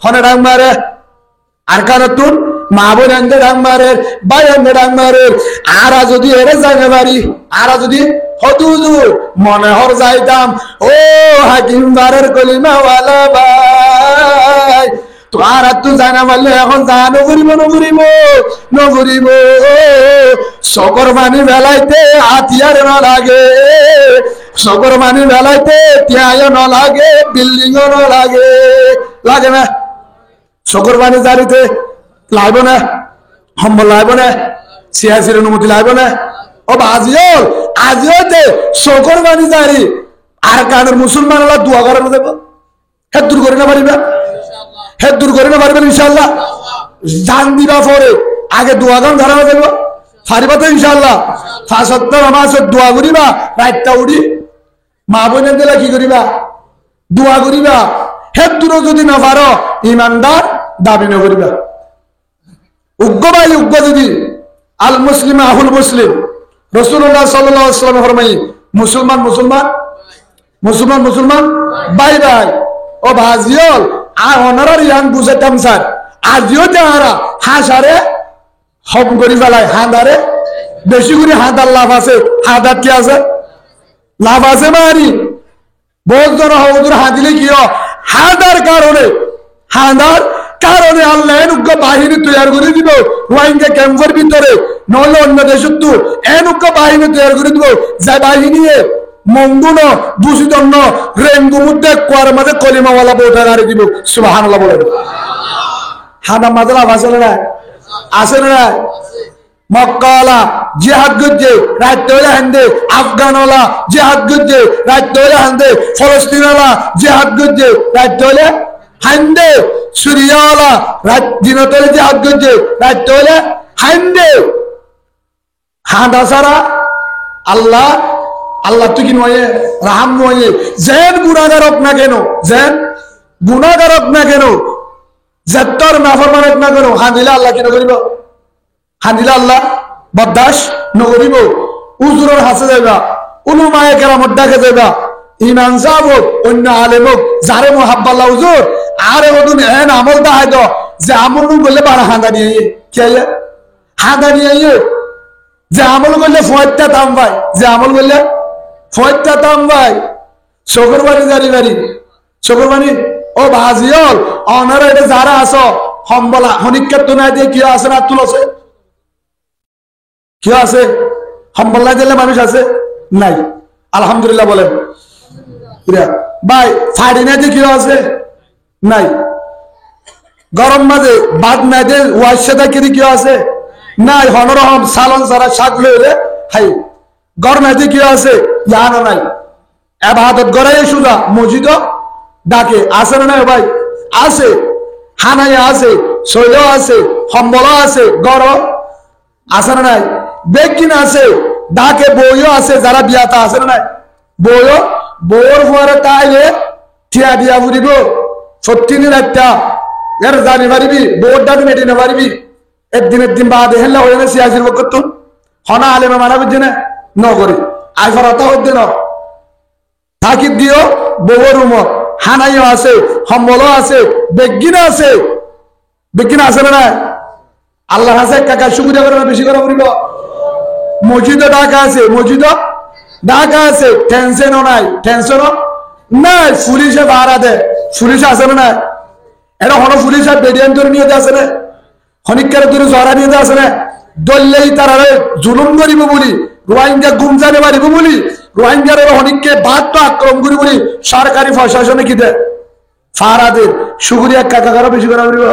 হনে ডাক মারে আর কারতুন মা বোন আনতে ডাক মারে ভাই আনতে ডাক মারে আর যদি এরে জানে বাড়ি আর যদি হতুজুর মনে হর যাইতাম ও হাকিম বারের কলিমাওয়ালা ভাই তোমার আর তো জানা বললে এখন জানো ঘুরিব নঘুরিব শকর মানি বেলাইতে হাতিয়ার ন লাগে শকর মানি বেলাইতে তিয়ায় ন লাগে বিল্ডিং ন লাগে লাগে না শকর মানি জারিতে লাগব না সম্বল লাগব না সিয়াসির অনুমতি লাগব না ও আজিওতে শকর মানি জারি আর কানের মুসলমান দোয়া করানো দেব হে দূর করে না পারিবা হে দূর করে না পারবেন ইনশাআল্লাহ জান দিবা পরে আগে দোয়া গান ধরানো দেব পারিবা তো ইনশাআল্লাহ ৫ নামাজ দোয়া করিবা রাতটা উড়ি মা বোনের দিলে কি করিবা দোয়া করিবা হে দূর যদি না পারো ইমানদার দাবি না করিবা উগ্র ভাই উগ্র যদি আল মুসলিম আহুল মুসলিম রাসূলুল্লাহ সাল্লাল্লাহু আলাইহি ওয়াসাল্লাম ফরমাই মুসলমান মুসলমান মুসলমান মুসলমান ভাই ভাই ও ভাজিয়ল আর অনারার ইয়ান বুঝাইতাম স্যার আজিও যাহারা হাসারে হম করি ফেলায় হাঁদারে বেশি করে হাঁদার লাভ আছে হাঁদার কি আছে লাভ আছে মারি বহুত জন হদুর হাঁদিলে কি হাঁদার কারণে আল্লাহ এনুগ্য বাহিনী তৈরি করে দিব রোহিঙ্গা ক্যাম্পের ভিতরে নইলে অন্য দেশের তো এনুগ্য বাহিনী তৈরি করে দিব যে বাহিনী মঙ্গুন দূষিতন্য রেঙ্গু মধ্যে কুয়ার মাঝে কলিমাওয়ালা বউটা গাড়ি দিব সুবহানাল্লাহ বলে হানা মাঝে লাভ আছে না আছে না মক্কাওয়ালা জিহাদ করছে রাইতে হলে হান্দে আফগানওয়ালা জিহাদ করছে রাইতে হলে হান্দে ফলস্তিনওয়ালা জিহাদ করছে রাইতে হলে হান্দে সিরিয়াওয়ালা রাত দিনত হলে জিহাদ করছে রাইতে হলে হান্দে হাঁদা ছাড়া আল্লাহ তুই কি নয় রাহাম নয় যেন গুণাগারক না কেন যেতর নাফরমানত না কেন হাঁদিলে আল্লাহ কি নকরিব হাঁদিলে আল্লাহ বরদাস নকরিব উজুরের হাসে যাইবা উলুমায়ে কেরামত ডাকে যাইবা ইমান সাহেব হোক অন্য আলেম হোক যারে মোহাব্বাল্লাহ হুজুর আরে ওদুন এন আমল দাহাই দ যে আমল করলে বারা হাঁদা নিয়ে কে হাঁদা নিয়ে যে আমল করলে ফয়টা দাম ভাই যে আমল করলে ফয়টা দাম ভাই শকর বাড়ি জারি বাড়ি শকর বাড়ি ও ভাজিয়ল অনারা এটা যারা আছো সম্বলা হনিক্ষেত তো নাই দিয়ে কি আছে না তুলছে কি আছে সম্বলা দিলে মানুষ আছে নাই আলহামদুলিল্লাহ বলেন ভাই ফাড়ি না দিয়ে কি আছে নাই গরম মাঝে বাদ না দিয়ে ওয়াইসাদা কি কি আছে নাই হনরহম সালন সারা শাক লইলে হাই গরম না দিয়ে কি আছে জানো নাই এবাদত গড়াই সুজা মসজিদ ডাকে আছে না নাই ভাই আছে হানাই আছে শৈল আছে সম্বল আছে গরম আছে না নাই বেকিন আছে ডাকে বইও আছে যারা বিয়াতা আছে না নাই বউর পরে তাইলে ঠিয়া দিয়া বুড়িব সত্যি দিন একটা এর জানি পারিবি বউর ডাকে মেটে না পারিবি একদিন বাদে হেল্লা হয়ে না সিয়াসির বকত হনা আলেমে মানা বুঝছে না নগরী আই ফরাতা হচ্ছে না থাকিব দিও বউর রুমত হানাইও আছে সম্বলও আছে বেগিন আছে না আল্লাহ আছে কাকা সুবিধা করে বেশি করে করিব মসজিদে ঢাকা আছে টেনশনও নাই পুলিশে ভাড়া দেয় পুলিশ আছে না এটা হন পুলিশে বেডিয়ান ধরে নিয়ে আছে না হনিকার ধরে জরা নিয়ে আছে না দললেই তারা জুলুম করিব বলি রোহিঙ্গা গুম জানে পারিব বলি রোহিঙ্গার হনিককে বাদ তো আক্রমণ করি বলি সরকারি প্রশাসনে কি দেয় ফারাদের সুগুরিয়া কাকা কারো বেশি করা করিব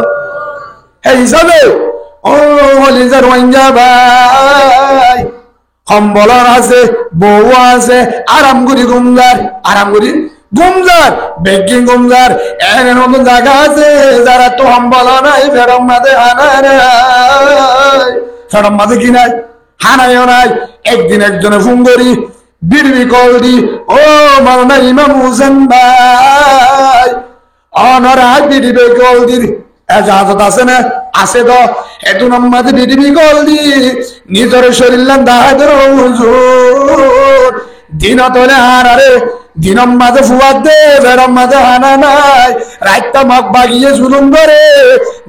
এই হিসাবে ও হলিজার ওয়াইঙ্গা ভাই সম্বলর আছে বউ আছে আরাম করি গুমজার বেগিং গুমজার এমন মতন জায়গা আছে যারা তো সম্বল নাই ফেরম মাঝে ফেরম মাঝে কি নাই হানাইও নাই। একদিন একজনে ফোন করি বিড়বি কল দি ও মাওলানা ইমাম হোসেন ভাই অনরা বিড়বি কল দি এজাজত আছে না আছে তো এত নম্বরে বিড়বি কল দি নিজের শরীর দাহাদের হুজুর দিন তোলে আরে দিনম মাঝে ফুয়াদ দে ফেরম মাঝে হানা নাই রাতটা মগ বাগিয়ে জুলুম করে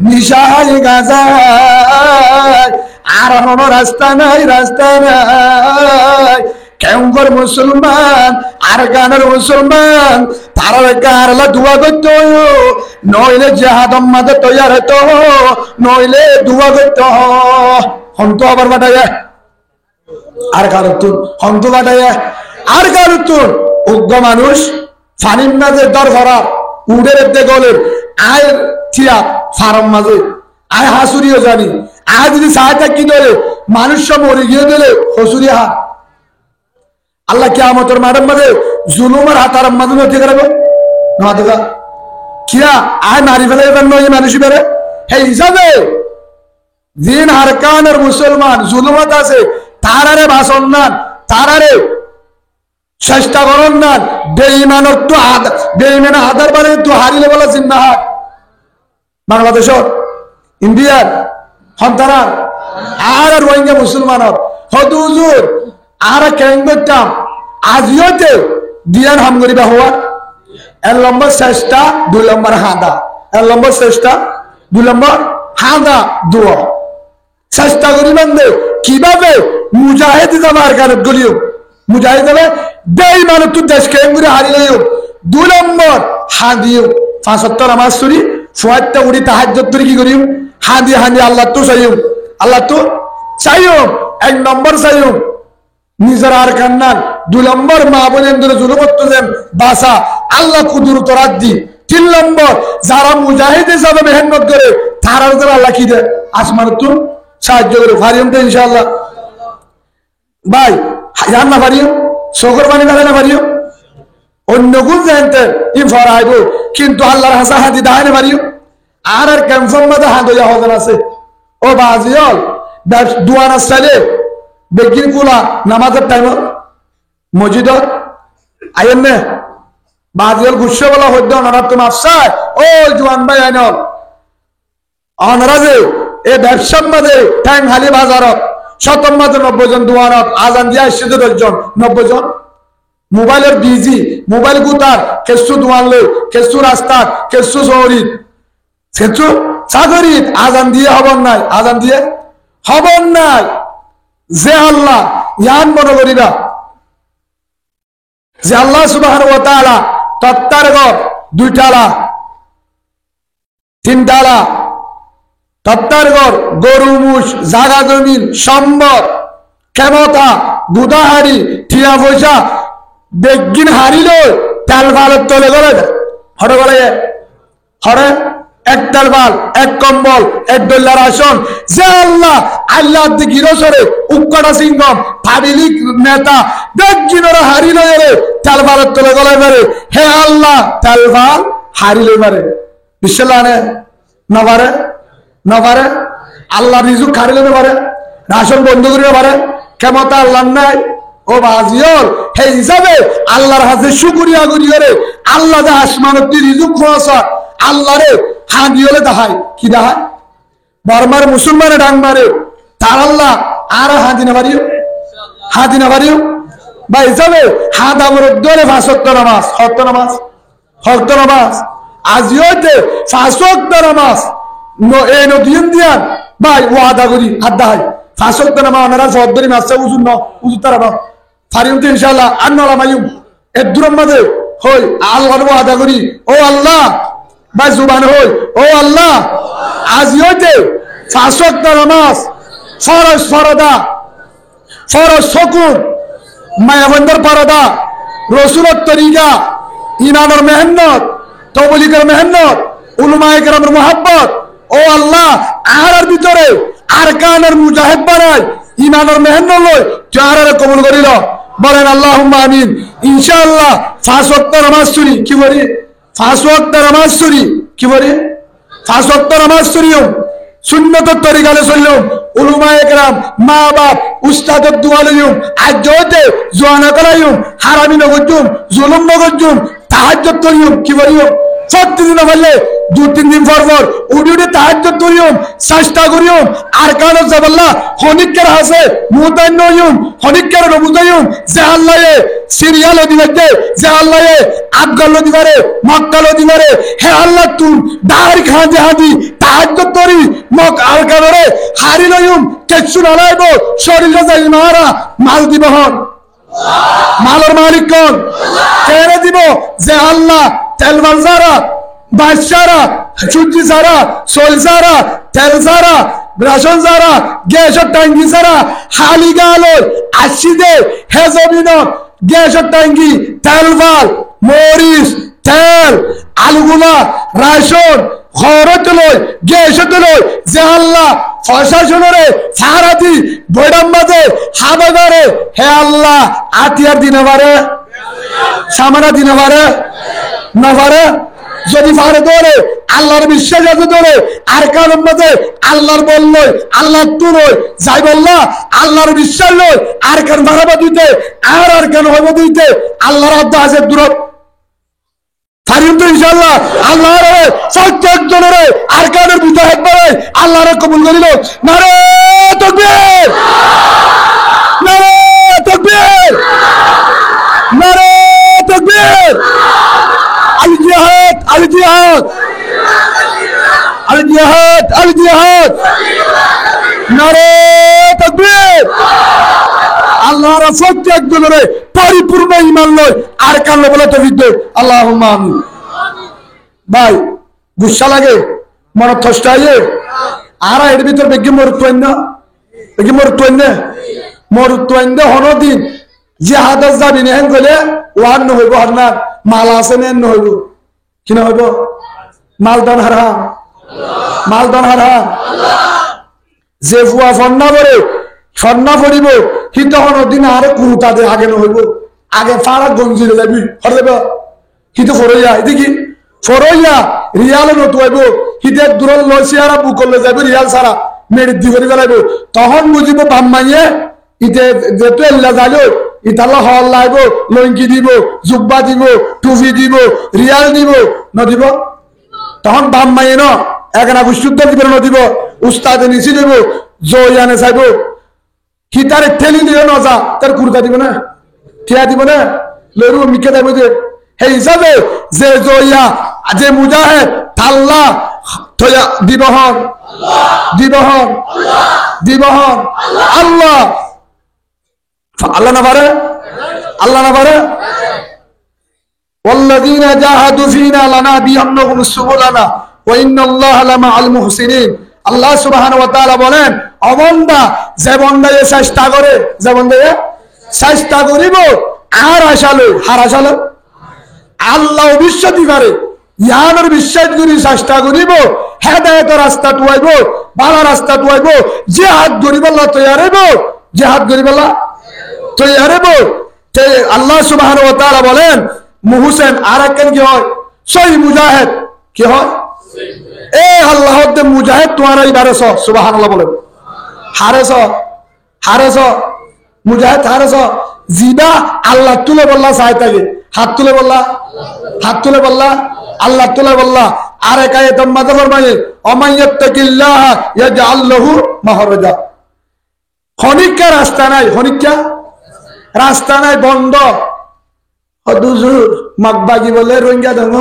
নিশাই গাজা আর কোনো রাস্তা নাই কেমন মুসলমান আর গানের মুসলমান তারা গারলা দুয়া করতে নইলে জেহাদম মাঝে তৈয়ার হতো নইলে দুয়া করতে হন্ত আবার বাটাইয়া আর কারুন হন্ত বাটাইয়া আর কারুন উগ্র মানুষ ফানির মাঝে দর ভরা উড়ে গলের আয় থিয়া ফার্ম মাঝে আয় হাসুরিও জানি আয় যদি সাহায্য কি ধরে মানুষ সব মরে গিয়ে দিলে হসুরি হাত আল্লাহ কিয়ামতের মাঠের মাঝে জুলুমের হাতার মাঝে নথি করবে না দেখা কিয়া আয় মারি ফেলে এবার নয় মানুষ বেড়ে সেই হিসাবে দিন হারকানের মুসলমান জুলুমত আছে তারারে ভাষণ নান তারারে চেষ্টা করুন না বেঈমানের তো বেঈমানের আধার বারে তো হারিলে বলা চিন্তা হাত বাংলাদেশত ইন্ডিয়ার সন্তান আর রোহিঙ্গা মুসলমানের হদুজুর আর কেন করতাম আজিওতে দিয়ান হাম করিবা হওয়া 1 নম্বর চেষ্টা 2 নম্বর হাঁদা 1 নম্বর চেষ্টা 2 নম্বর হাঁদা দোয়া চেষ্টা করিবেন দে কিভাবে মুজাহিদ জামার কারণ গলিও মুজাহিদ হবে বেঈমান তো দেশ কেন করে হারিলেও 2 নম্বর হাদিও 5 ওয়াক্ত নামাজ পড়ি ফুয়াতটা উড়ি তাহাজ্জুদ করি কি করিও হাদি আল্লাহ তো চাইও 1 নম্বর চাইও নিজের আর কান্নান 2 নম্বর মা বোনের ধরে জুলুম করতেছেন বাসা আল্লাহ কুদরত রাদ্দি 3 নম্বর যারা মুজাহিদ হিসাবে মেহনত করে তারা আল্লাহ কি দেয় আসমান তো সাহায্য করে ফারিয়াম তো ইনশাআল্লাহ ভাই জান্না ফারিয়াম শকর বানি না ফারিয়াম অন্য গুণ জানতে ই ফরাইব কিন্তু আল্লাহর হাসা হাদি দাহানে ফারিয়াম আর কনফার্ম মধ্যে হাত হইয়া হজন আছে ও বাজিয়ল দুয়ানা সালে বেগিন কুলা নামাজের টাইম মসজিদ আইন নে বাজিয়ল গুচ্ছে বলা হদ্দ অনার তো মাফসায় ও জুয়ান ভাই আইনল অনারাজে এ ব্যবসার মাঝে ঠ্যাং হালি বাজারত শতম মাঝে 90 জন দুয়ানত আজান দিয়া আসছে 10 জন 90 জন মোবাইলের বিজি মোবাইল গুতার কেসু দুয়ান লই কেসু রাস্তা কেসু শহরিত কেসু সাগরিত আজান দিয়ে হবন নাই আজান দিয়ে হবন নাই যে আল্লাহ ইয়ান মনে করিবা যে আল্লাহ সুবহানাহু ওয়া তাআলা তত্তার ঘর 2 টালা 3 টালা তত্তার ঘর গরু মুষ জাগা জমিন সম্পদ ক্ষমতা গুদাহারি ঠিয়া পয়সা বেগিন হারিল তেল ভালত তলে গলে হরে বলে হরে 1 তেল ভাল 1 কম্বল 1 ডলার আসন যে আল্লাহ দিকে রসরে উক্কটা সিংহম পাবলিক নেতা বেগিনরা হারিল রে তেল ভালত তলে গলে পারে হে আল্লাহ তেল ভাল হারিলে পারে বিশ্বলানে না পারে আল্লাহ রিজুক হারিলে না পারে রাশন বন্ধ করিতে পারে ক্ষমতা আল্লাহ নাই ও বাজিয়ল হে হিসাবে আল্লাহর হাতে শুকরিয়া করি করে আল্লাহ দা আসমানত রিজুক খোয়াছা আল্লাহ রে হাদিয়লে দাহাই কি দাহাই বর্মার মুসলমানে ডাং মারে তার আল্লাহ আর হাদি না পারিও বা হিসাবে হাদ আমার দরে 5 ওয়াক্ত নামাজ হক্ত নামাজ আজিওতে 5 ওয়াক্ত নামাজ এই নদীন দিয়ান ভাই ওয়াদা করি আদা হয় 5 ওয়াক্ত নামাজ ওনারা সদরি মাসে উজুন তারা বা ফারিম তো ইনশাআল্লাহ আন্নালা মায়ুম এর দূরের মাঝে হই আল্লাহর ওয়াদা করি ও আল্লাহ ভাই জুবান হই ও আল্লাহ আজিওতে 5 ওয়াক্ত নামাজ ফরজ সকুন মায়াবন্দর পরদা রসুলত তরিকা ইমামের মেহনত তবলিগের মেহনত উলমায়ে কেরামের মোহাব্বত ও আল্লাহ আর ভিতরে আরকানের মুজাহিদ বানায় ইমানের মেহেন্ন লই চারারে কবুল করিল বলেন আল্লাহুম্মা আমিন ইনশাআল্লাহ 5 ওয়াক্ত নামাজ চুরি কি করি 5 ওয়াক্ত নামাজ চুরি কি করি 5 ওয়াক্ত নামাজ চুরিও সুন্নতের তরিকালে চললুম উলামায়ে কেরাম মা বাপ উস্তাদের দোয়া লইম আজতে জোয়ানা করাইম হারামি নগজুম জুলুম নগজুম তাহাজ্জুদ করিম কি করিম প্রতিদিন বললে 2-3 দিন পর উড়ি তাহাজ্জুদ করিম চেষ্টা করিম আর কারণ জাবাল্লাহ হনিকের হাসে মুতান নয়ুম হনিকের নবুতায়ুম যে আল্লাহে সিরিয়াল দিবাতে যে আল্লাহে আফগান দিবারে মক্কা দিবারে হে আল্লাহ তুই দাঁড় খা জাহাদি তাহাজ্জুদ করি মক আর কারণে হারি লয়ুম কেছু নালাইব শরীর যাই মারা মাল দিব হন মালের মালিক কোন কেন দিব যে আল্লাহ তেল বাজারা বাদশারা সুজি সারা সোল সারা তেল সারা রাশন সারা গ্যাসের ট্যাঙ্কি সারা হালি গালো আসি দে হে জমিন গ্যাসের ট্যাঙ্কি তেল বাল মরিচ তেল আলুগুলা রাশন খরচ লই গ্যাসত লই যে আল্লাহ প্রশাসনরে সারাতি বৈডাম বাজে হাবাগারে হে আল্লাহ আতিয়ার দিনে পারে সামানা দিনে পারে না পারে যদি পারে ধরে আল্লাহর বিশ্বাস আছে ধরে আর কারণ মাঝে আল্লাহর বললই আল্লাহ তুলই যাই বললা আল্লাহর বিশ্বাস লই আর কারণ বাড়াবা দিতে আর কেন হইব দিতে আল্লাহর আব্দ আছে দূর ইনশাআল্লাহ আল্লাহর প্রত্যেক জনের আর কারণের মুজাহিদ বানাই আল্লাহর কবুল করিল নারে তাকবীর নারে তাকবীর নারে তাকবীর আল জিহাদ আল জিহাদ আল জিহাদ আল জিহাদ নারে তাকবীর আল্লাহর প্রত্যেক জনের পরিপূর্ণ ঈমান লয় আর কান বলে তৌফিক দে আল্লাহুম্মা আমিন ভাই গুসা লাগে মন থস্টাইয়ে আর এর ভিতর বেগি মরুত্বন্য হনদিন জিহাদ যাবি নেন গলে ওয়ান নহইব হরনার মাল আছে নেন নহইব কি নহইব মালদান হারাম যে ফুয়া ফন্না পড়িব হিত হনদিন আর কুরুতা দে আগে নহইব আগে ফাড়া গঞ্জিরে যাবি হর দেব হিত ফরইয়া দেখি ফরইয়া রিয়াল নতুয়াইব হিতে দূরল লইছি আর বুকলে যাবি রিয়াল সারা মেরি দি করি গলাইব তখন বুঝিব বাম্মাইয়ে ইতে যেতে এল্লা যাইলো ইতাল্লা হল লাইব লঙ্কি দিব জুব্বা দিব টুপি দিব রিয়াল দিব নদিব তখন বাম্মাইয়ে ন একনা বিশুদ্ধ দিব নদিব উস্তাদে নিছি দিব জয়ানে চাইব হিতারে ঠেলি দিও নজা তার কুরতা দিব না ঠিয়া দিব না লরু মিকে দেব যে সেই হিসাবে যে জয়া যে মুজাহিদ আল্লাহ দিবহন আল্লাহ আল্লাহ না পারে والذين جاهدوا فينا لنهدينهم سبلنا وان الله لمع المحسنين আল্লাহ সুবহানাহু ওয়া তাআলা বলেন অবন্দা যে বন্দা চেষ্টা করে যে বন্দা চেষ্টা করিব আর আশালো হার আশালো আল্লাহ বিশ্বাস দিবারে ইয়ানোর বিশ্বাস করি চেষ্টা করিব হেদায়েতের রাস্তা টুয়াইব ভালো রাস্তা টুয়াইব জিহাদ করিব আল্লাহ তৈয়ার হইব জিহাদ করিব আল্লাহ তৈয়ার হইব তে আল্লাহ সুবহানাহু ওয়া তাআলা বলেন মুহসিন আরেকজন কি হয় সহি মুজাহিদ কি হয় এ আল্লাহর দে মুজাহিদ তোমার ইবারস সুবহানাল্লাহ বলেন হারেস মুজাহিদ হারেস জিবা আল্লাহ তুলে বললা চাই থাকে হাত তুলে বললা আল্লাহ তুলে বললা আর এক আয়াতের মাঝে ফরমায়ে অমাইয়াত্তাকিল্লাহ ইয়াজআল লাহু মাহরাজা হনিকা রাস্তা নাই বন্ধ হদুজুর মাগবাগি বলে রোহিঙ্গা ধর্ম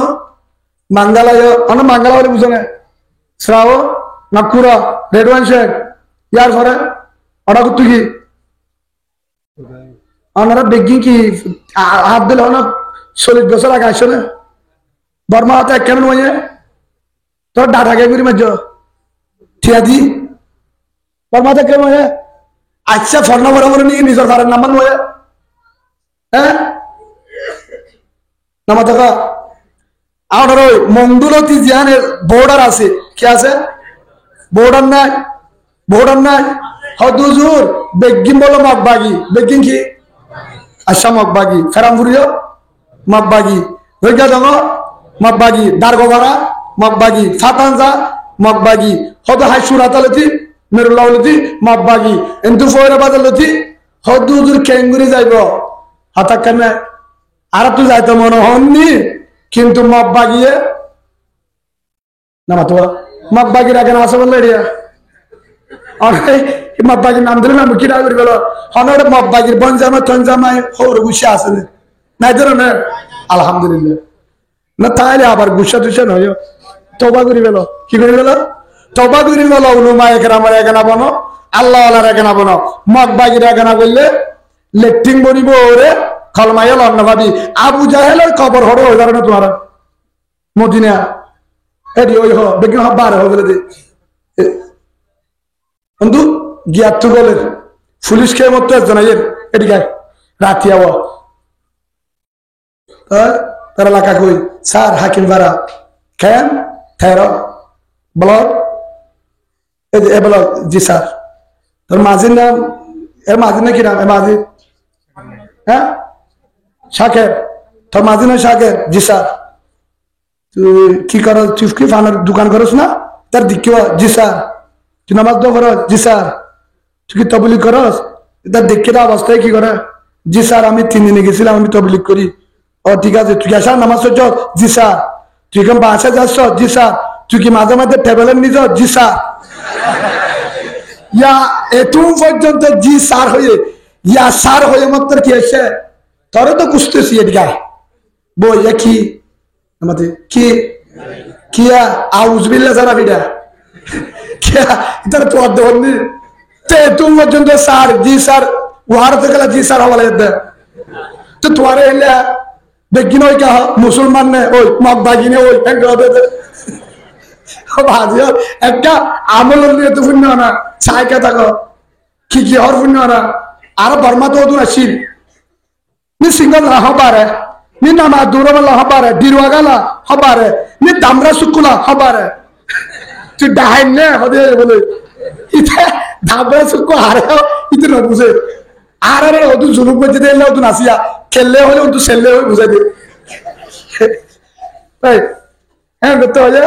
মাঙ্গালয় বলে বুঝে না শ্রাও নাগপুরা রেডওয়ান শেখ ইয়ার পরে অর্ডার করতে কি আমরা বেগি কি হাত দিলে না 40 বছর আগে আসে না বর্মা হাতে কেমন হয়ে তোর ডাটা কে করি মাঝ ঠিয়া দি বর্মা হাতে কেমন হয়ে আচ্ছা ফর্না বরাবর নিয়ে নিজের ঘরের নাম্বার হয়ে হ্যাঁ নামা থাকা আমার ওই মঙ্গলতি জিয়ানের বর্ডার আছে কি আছে বর্ডার নাই বহুত নাই হদুজুর বেগিন বলো মগবাগি বেগিন কি আশা মগবাগি ফেরামপুরিও মগবাগি হইগা জঙ্গ মগবাগি দারগোবারা মগবাগি ফাতানজা মগবাগি হদ হাই সুরাতালতি মেরুল্লাহলতি মগবাগি এন্তু ফয়রাবাদালতি হদুজুর কেঙ্গুরি যাইব হঠাৎ কেন আর তো যাইতো মনে হননি কিন্তু মগবাগিয়ে না মাতো মগবাগির আগে না আছে বললে এরিয়া মব্বাগির নাম দিলে নাম কিরা করে গেল হনরে মব্বাগির বনজামা তনজামায় হৌর গুছা আছে নাই ধরো না আলহামদুলিল্লাহ না তাইলে আবার গুছা টুসা নয় তওবা করি গেল কি করে গেল তওবা করি গেল উলুমা একরামের এখানে বনো আল্লাহ ওয়ালার এখানে বনো মব্বাগির এখানে বললে লেট্রিং বনিব ওরে খলমাইয়া লন্ন ভাবি আবু জাহেলের কবর হড়ো হয়ে যাবে না তোমার মদিনা এডি ওই হ বেগিন হবার হয়ে গেলে বন্ধু গিয়াত্তু বলের পুলিশ খেয়ে মতো একজন আইয়ের এদিকে রাতি আওয়া তারা এলাকা কই স্যার হাকিম ভাড়া খেন থের block A block G sir তোর মাঝির নাম এর মাঝির না কি নাম এ মাঝির হ্যাঁ শাকের তোর মাঝির নাম শাকের জি স্যার তুই কি করো তুই কি ফানের দোকান করস না তার দিক জি স্যার তুই নামাজ দো করস জি স্যার তুই কি তবলিগ করস তার দেখে অবস্থায় কি করে জি স্যার আমি 3 দিনে গেছিলাম আমি তবলিগ করি ও ঠিক আছে তুই আসা নামাজ পড়ছ জি স্যার তুই কেমন বাসা যাচ্ছ জি স্যার তুই কি মাঝে মাঝে টেবিলের নিজ জি স্যার ইয়া এতু পর্যন্ত জি স্যার হয়ে ইয়া স্যার হয়ে মাত্র কি এসে তোরে তো কুছতেছি এদিকে বই কি আমাদের কি কিয়া আউজবিল্লাহ সারা বিডা কিয়া ইতার তো অর্ধবন্দি তে তুম পর্যন্ত স্যার জি স্যার ওয়ার থেকে জি স্যার হওয়া লাগে তো তোরে এলে বেগিন ওই কা মুসলমান নে ওই মগ বাগিনে ওই ভাজি একটা আমল নিয়ে তো পুণ্য না সাইকা থাকো কি কি হর পুণ্য না আর বর্মা তো দূর আসিল নি সিঙ্গল হবারে নি নামা দূরমালা হবারে দিরওয়াগালা হবারে নি দামরা সুকুলা হবারে তুই ডাহাইন নে হদে বলে ইতে দামরা সুকু হারে ইতে না বুঝে আর আরে ওদু জুলুম করতে দিলে ওদু নাসিয়া খেললে হলে ওদু সেললে হয়ে বুঝাই দে হ্যাঁ করতে হলে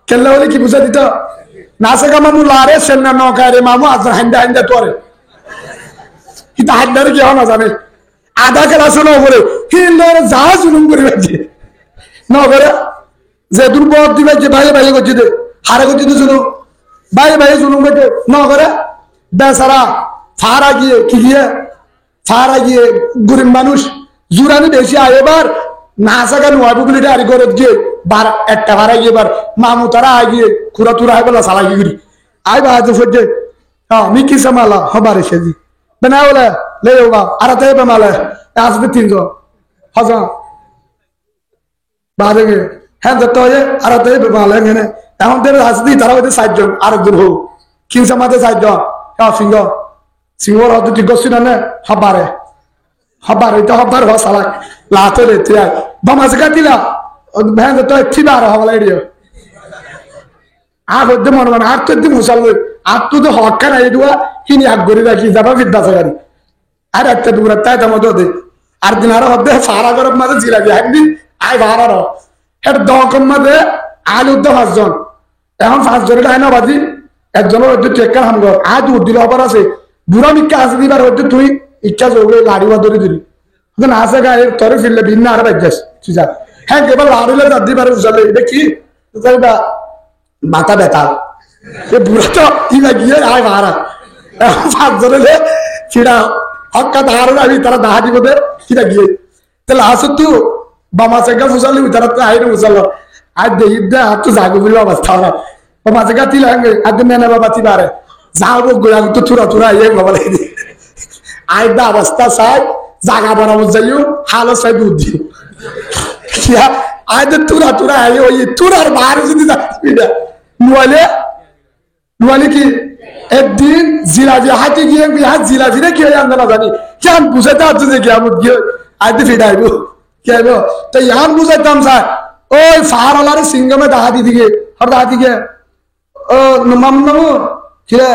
খেললে হলে কি বুঝাই দিত নাসেকা মামু লারে সেলনা নকারে মামু আজ হাইন্দা হাইন্দা তোরে কিন্তু হাইন্দারে কি না জানে আধা ক্লাসে নগরে হিন্দরে যা জুলুম করে বেঁচে নগরে যে দুর্বল দিবে যে ভাই ভাই করছে দে হারে করছে তো জুলুম ভাই ভাই জুলুম করছে নগরে বেচারা ফারা গিয়ে কি গিয়ে ফারা গিয়ে গরিব মানুষ জুরানি বেশি আয় এবার না থাকা নোয়াবুগুলি আরি করে গিয়ে বার একটা ভাড়া গিয়ে এবার মামু তারা আয় গিয়ে খুরা তুরা আয় বলা সালা গিয়ে আয় বা তো ফজে হ্যাঁ মি কি সামালা হবারে সেজি বেনা বলে ले होगा आराते पे माल है आज भी 300 हजार बाहर के हैं तो ये आराते पे माल है ने এখন দের আসদি তারা হইতে 60 জন আরেকজন হো কিন সমাতে 60 জন কা সিঙ্গর হতে ঠিক গছি না হবারে তো হবার হওয়া সালা লাতে রেতে বামাজ কাটিলা ভ্যান তো ঠিবার হওয়া এডিও আর হইতে মন মন আর তো দি মুসাল আর তো হক্কা নাই দুয়া কিনি আগ গরি রাখি যাবা বিদ্যাসাগরী আর একটা দুপুর তাই তোমার দে আর দিন আরো হতে সারা গরম মাঝে জিরা দিয়ে একদিন আয় ভাড়ার এটা দকম মাঝে আলু উদ্য 5 জন এখন 5 জনের আয় না বাজি একজনের হয়তো চেকার হামগর আয় দূর দিলে হবার আছে বুড়া মিক্কা আছে দিবার হয়তো তুই ইচ্ছা যোগে লাড়ি বা ধরে দিলি না আছে গায়ে তরে ফিরলে ভিন্ন আর বাজ্যাস ঠিক আছে হ্যাঁ কেবল লাড়িলে যা দিবার উজালে এটা কি মাথা ব্যথা এ বুড়া তো ইবা গিয়ে আয় ভাড়া এখন 5 জনের ফিরা হক্কা ধারণ আমি তারা দাহা দিব দে কিটা গিয়ে তাহলে আসো তুই বামা সেগা ফুসালি তারা তো আইরে ফুসালো আজ দেই দে হাত তো জাগো বলি অবস্থা না বামা সেগা তিলাঙ্গে আদে মেনা বাবা তিবারে যাবো গোয়া তো তুরা তুরা এই বাবা লাগি আই দা অবস্থা সাই জাগা বরাবর যাইও হালো সাই বুদ্ধি কিয়া I they Tura Tura I ওই তুরার বাইরে যদি যাবি না নুয়ালে কি একদিন জিলাপি হাতে গিয়ে হাত জিলাপি রে কি হয় আমরা জানি কেন বুঝাইতে হচ্ছে যে কেমন গিয়ে আইতে ফিরাইব কি আইব তো ইয়ান বুঝাইতাম স্যার ওই ফাহারালার সিঙ্গমে দাহাতি দিকে হর দাহাতি গে ও মামনামু কিরে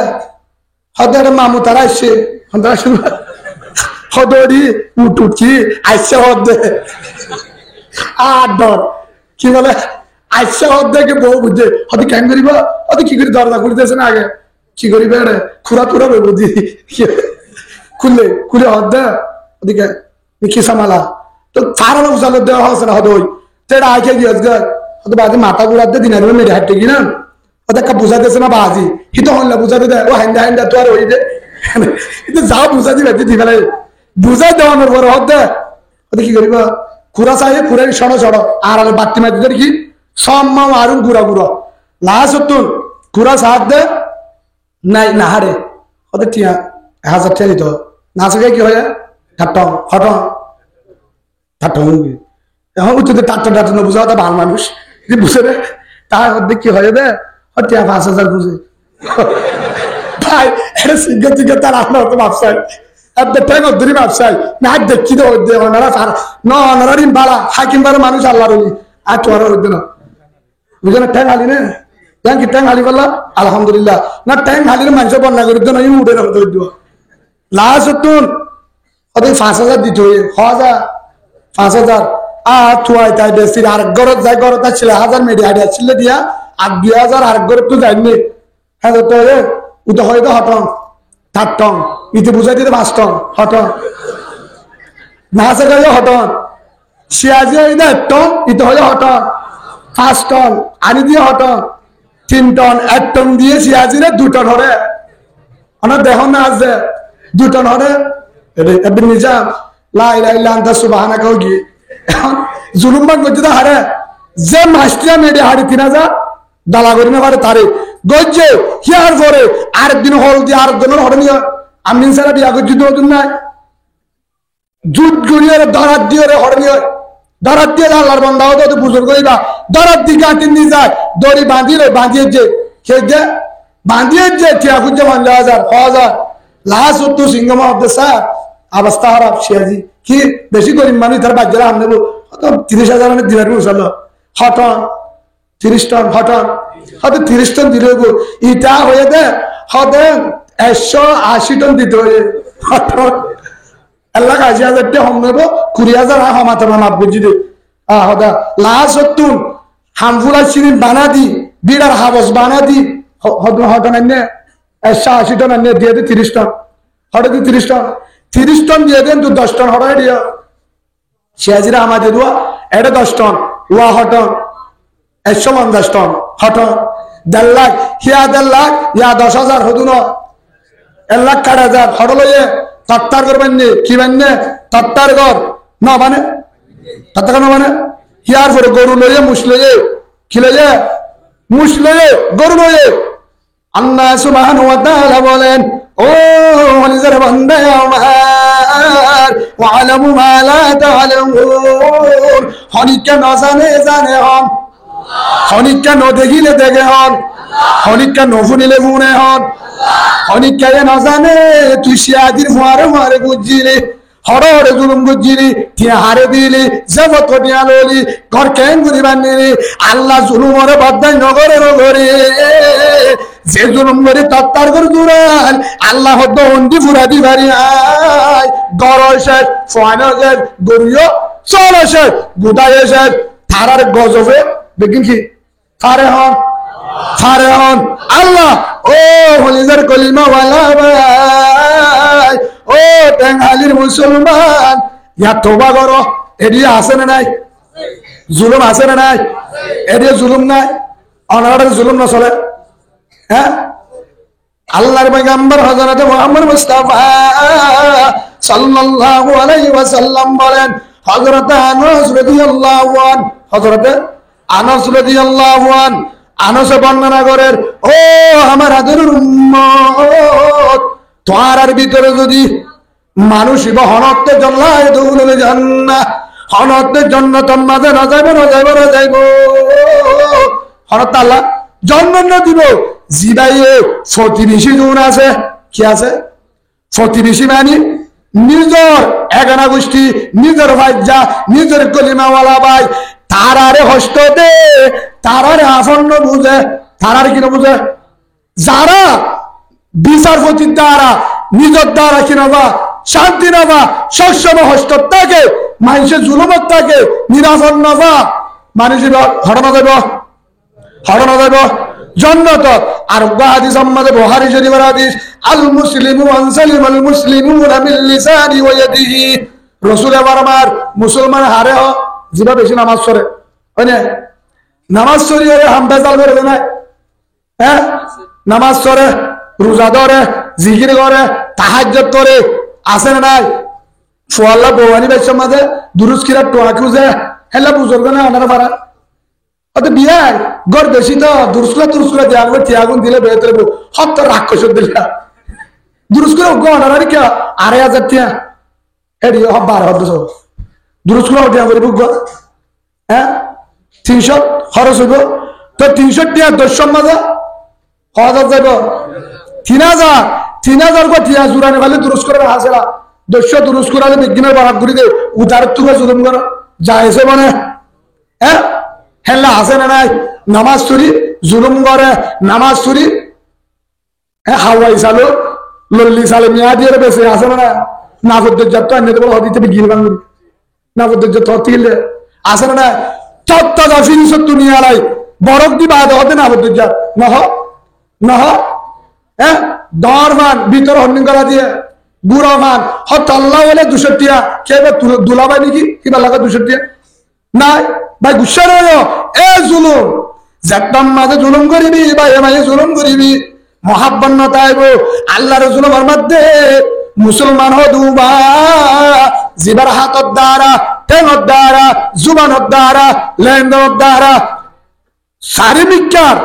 হয়তো একটা মামু তারা আসছে হদরি উঠুকি আইসা হদে আর ডর কি বলে আইসা হদে বউ বুঝে হয়তো কেন করিব হয়তো কি করি দরজা খুলতেছে না আগে কি করিবে খুরা তুরা বুঝি খুললে খুলে হদে ওদিকে খিসামালা তো ফারানো উসালো দেওয়া হচ্ছে না হয়তো ওই তেরা আইকে গিয়ে হয়তো বাজে মাথা গুড়াতে দিনের মেরে হাঁটতে কিনা হয়তো একটা বুঝাতেছে না বাজি হিতো হল্লা বুঝাতে দেয় ও হাইন্দা হাইন্দা তো আর ওই দে যাও বুঝা দিবে দিদি ফেলে বুঝাই দেওয়ানোর পর হতে হতে কি করিব খুরা চাই খুঁড়ে সড়ো সড়ো আর বাড়তি মাতি কি সব মাও আরুন গুড়া গুড়ো লাস্ট তুন খুরা সাথ দে নাই না হারে হতে টিয়া 1000 টাকা দিত না সে কি হয় ঠাট্টং হটং ঠাট্টং এখন উঠতে টাট্টা টাট্টা না বুঝা তা ভালো মানুষ বুঝে রে তার মধ্যে কি হয় দে টিয়া 5000 বুঝে ভাই এটা সিঙ্গে সিঙ্গে তার আপনার তো ব্যবসায় ঠেঙ্গ ধরি ব্যবসায় না দেখি তো ওনারা না ওনারা রিম বাড়া হাকিম বারে মানুষ আল্লাহ রলি আর তোর হইতে না বুঝে না ঠ্যাং হালি না ঠ্যাং কি ঠ্যাং হালি বললা আলহামদুলিল্লাহ না ঠ্যাং হালির মানুষ বন্যা করি তো না উঠে না ধরে দিব লাস্ট তুন ওদের 5000 দিতে হয়ে 5000 আর থুয়াই তাই বেশি আর গরত যায় গরত ছিল 1000 মেডি আইডিয়া ছিল দিয়া আর 2000 আর গরত তো যায়নি হ্যাঁ তো উঠে হয়তো হটং থাকটং ইতে বুঝাই দিতে 5 টন হটন না সে গেলে হটন সিয়াজি এই না 1 টন ইতে হলে হটন 5 টন আনি দিয়ে হটন 3 টন 1 টন দিয়ে সিয়াজিরে 2 টন হরে আমার দেহ না আছে 2 টন হরে এটা নিজাম লা ইলাহা ইল্লা আনতা সুবহানাকা কি এখন জুলুম বাগ করতে হারে যে মাস্টিয়া মেডি হারি 3000 দালা করি না পারে তারে গজ্জে হিয়ার পরে আরেকদিন হল দিয়ে আরেকজনের হরে নিয়ে আমি সারা বিয়া করছি তো নাই জুট গড়িয়ে দাঁড়াত দিয়ে হরে নিয়ে দাঁড়াত দিয়ে আল্লাহর বান্দা হতো তো বুঝুর করিবা দাঁড়াত দিয়ে কাটিন দিয়ে যায় দড়ি বাঁধিয়ে বাঁধিয়ে যে সে যে বাঁধিয়ে যে টিয়া খুঁজছে 50,000 লাস্ট তো সিংহমা হতে স্যার অবস্থা খারাপ সিয়াজি কি বেশি গরিব মানুষ তার বাচ্চারা আম নেবো 30,000 দিনের উঠালো হটন 30 টন হটন হয়তো 30 টন দিলে ইটা হয়ে দে হতে 180 টন দিতে হয়ে হটন এলাক 80,000 টাকা হম নেবো 20,000 হমাতে মাপ বুঝি দে হদা লাস্ট তুন হামফুলা চিনি বানা দি বিড়ার হাবস বানা দি হটন এনে 180 টন এনে দিয়ে দে 30 টন হটে দি 30 টন দিয়ে দেন তুই 10 টন হটাই দিয়া সিয়াজিরা আমাদের দোয়া এটা 10 টন ওয়া হটন 150 টন হটন 1.5 লাখ হিয়া 1.5 লাখ ইয়া 10,000 হদুন 1 লাখ 60,000 হটল তত্তার করবেন কি বান্নে তত্তার ঘর না মানে তত্তার না মানে হিয়ার পরে গরু লইয়ে মুস লইয়ে কি লইয়ে মুস লইয়ে গরু লইয়ে আল্লাহ সুবহানাহু ওয়া তাআলা বলেন ও নিজের বান্দা আমার ওয়ালামু মা লা তা'লামুন হনিকা না জানে হন হনিকা ন দেখিলে দেখে হন হনিকা ন শুনিলে শুনে হন হনিকা না জানে তুই সিয়াদির মারে বুঝিলি হরে হরে জুলুম বুঝিলি টিয়া হারে দিলি জগৎ টিয়া ললি ঘর কেন গুলি বান্ধিলি আল্লাহ জুলুমরে বদাই নগরে নগরে যে জুলুম করে তত্তার করে দূরাল আল্লাহ দন্ডি ফুরা দি বাড়ি আয় গড় শেষ ফাইনাল শেষ গড়িও চল শেষ গুদায় শেষ থারার গজবে দেখেন কি ফারে হন আল্লাহ ও হলিজার কলিমা ওয়ালা ভাই ও টাঙ্গাইলের মুসলমান ইয়া তওবা করো এদিকে আছে না নাই জুলুম আছে না নাই এদিকে জুলুম নাই অনারের জুলুম না চলে হ্যাঁ আল্লাহর পয়গম্বর হযরত মুহাম্মদ মুস্তাফা সাল্লাল্লাহু আলাইহি ওয়াসাল্লাম বলেন হযরত আনাস রাদিয়াল্লাহু আনহু হযরত আনাস রাদিয়াল্লাহু আনহু আনাস বর্ণনা করেন ও আমার আদরের উম্মত তোমার ভিতরে যদি মানুষ হনত্বের জন্য জান্নাত হনত্বের জন্য তোর মাঝে না যাইব হনত আল্লাহ জন্ম না দিব জিবাইয়ে প্রতিবেশী জন আছে কি আছে প্রতিবেশী মানে নিজের এগানা গোষ্ঠী নিজের ভাইজা নিজের কলিমাওয়ালা ভাই তারারে হস্ত দে তারারে আসন্ন বুঝে তারারে কিনা বুঝে যারা বিচারপতির দ্বারা নিজের দ্বারা কিনবা শান্তি নবা সবসময় হস্তত্যাগে মানুষের জুলুমত থাকে নিরাপদ নবা মানুষের হরণ দেব জন্নত আর হাদিস আমাদের বুখারী শরীফের হাদিস আল মুসলিমু মান সালিমাল মুসলিমুনা মিন লিসানি ওয়া ইয়াদিহি রাসূল আমার মুসলমান হারে জিবা বেশি নামাজ পড়ে হয় না নামাজ পড়িয়ে হামদাজাল করে দেয় হ্যাঁ নামাজ পড়ে রোজা ধরে জিকির করে তাহাজ্জুদ করে আছে না নাই সোয়াল্লা বওয়ানি বেশর মাঝে দুরুস কিরা টোয়া খুঁজে হেলা বুজুর্গ না আনার পারা অত বিয়ার গড় বেশি তো দুরুসলা দিয়ে আনবে তিয়াগুন দিলে বেতরে হত রাক্ষস দিলা দুরুসকুলা গড়ার কি 2,500 টিয়া এডি হব 1200 দুরুসকুলা দিয়া করি বুক হ্যাঁ 300 খরচ হইব তো 300 টিয়া 10 মাঝে হাজার যাইব 3,000 কো টিয়া জুরানি খালি দুরুস করে হাসেলা 200 দুরুস করালে বিজ্ঞানের বারাক ঘুরি দে উদার তুকে জুলুম করো যাইছে মানে হ্যাঁ হেলা আছে না নাই নামাজ চুরি জুলুম করে নামাজ চুরি হ্যাঁ হাওয়াই চালো লল্লি চালে মিয়া দিয়ে বেছে আছে না নাফুদ্দুজ্জাত তো আনতে বলে হদিতে বিগির বাঙ্গুরি নাফুদ্দুজ্জাত হতিলে আছে না তত্তা জাফিন দুনিয়া লাই বরক দি বাদ হতে নাফুদ্দুজ্জাত নহ হ্যাঁ দরমান ভিতর হন্নিং করা দিয়ে বুড়া মান হত আল্লাহ বলে 200 টিয়া কেবে দুলাবাই নাকি কিবা লাগা 200 টিয়া নাই ভাই গুসা রয় এ জুলুম যাকদাম মাঝে জুলুম করিবি ভাই মাঝে জুলুম করিবি মহাব্বত নতাইব আল্লাহ রসুলের মধ্যে মুসলমান হদুবা জিবার হাতর দ্বারা টেঙর দ্বারা জুবানের দ্বারা লেনদেনের দ্বারা শারীরিকার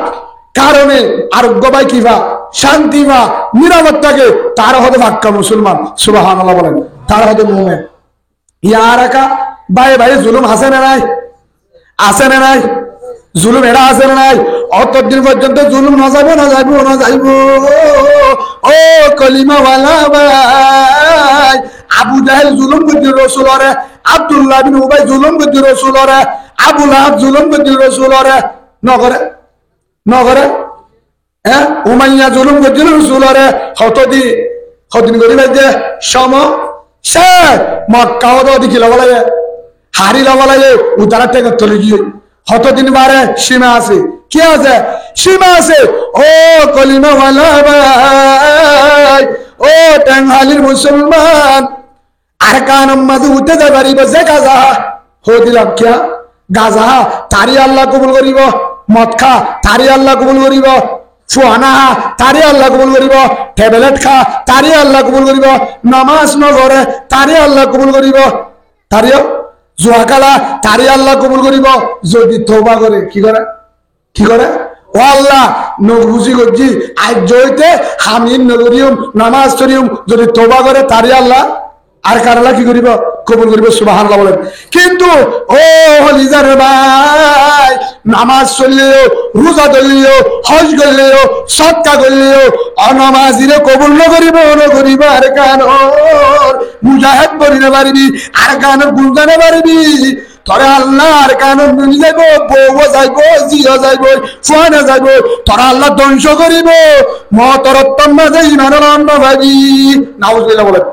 কারণে আরোগ্য পাই কিবা শান্তি বা নিরাপত্তাকে তার হতে ভাক্কা মুসলমান সুবহানাল্লাহ বলেন তার হতে মুমিন ইয়ার একা ভাই ভাই জুলুম আছে না নাই জুলুম এরা আছে না নাই অতদিন পর্যন্ত জুলুম না যাইব ও কলিমাওয়ালা ভাই আবু জাহেল জুলুম করছিল রাসূলরে আব্দুল্লাহ বিন উবাই জুলুম করছিল রাসূলরে আবু লাহাব জুলুম করছিল রাসূলরে নগরে হ্যাঁ উমাইয়া জুলুম করছিল রাসূলরে কতদিন করিবে যে সে মক্কা ওদ দেখিল বলে হারি লব লাগে উতারা টেকে চলে গিয়ে কতদিন বারে সীমা আছে কি আছে সীমা আছে ও কলিমা ওয়ালা ভাই ও টাঙ্গাইলের মুসলমান আর কানম মাঝে উঠে যা পারিব যে গাজা হো দিলাম কিয়া গাজা তারি আল্লাহ কবুল করিব মদ খা তারি আল্লাহ কবুল করিব সুহানা তারি আল্লাহ কবুল করিব ট্যাবলেট খা তারি আল্লাহ কবুল করিব নামাজ নগরে তারি আল্লাহ কবুল করিব তারিও জুয়াকালা তারি আল্লাহ কবুল করিব যদি তওবা করে কি করে ও আল্লাহ নবুজি গজি আজ জয়তে হামিন নগরিয়ম নামাজ পড়িয়ম যদি তওবা করে তারি আল্লাহ আর কারলা কি করিব কবুল করিব সুবহানাল্লাহ বলেন কিন্তু ও হলিজার ভাই নামাজ পড়লেও রোজা ধরলেও হজ করলেও সদকা করলেও অনামাজিরে কবুল নকরিব আর কান মুজাহিদ করিতে পারবি আর কান গুনজানে পারবি তোরে আল্লাহ আর কান মিলি যাইব বউ যাইব জিও যাইব ফুয়ানা যাইব তোরা আল্লাহ ধ্বংস করিব মতরত্তম মাঝে ইমানের অন্ন ভাবি নাউজুবিল্লাহ বলেন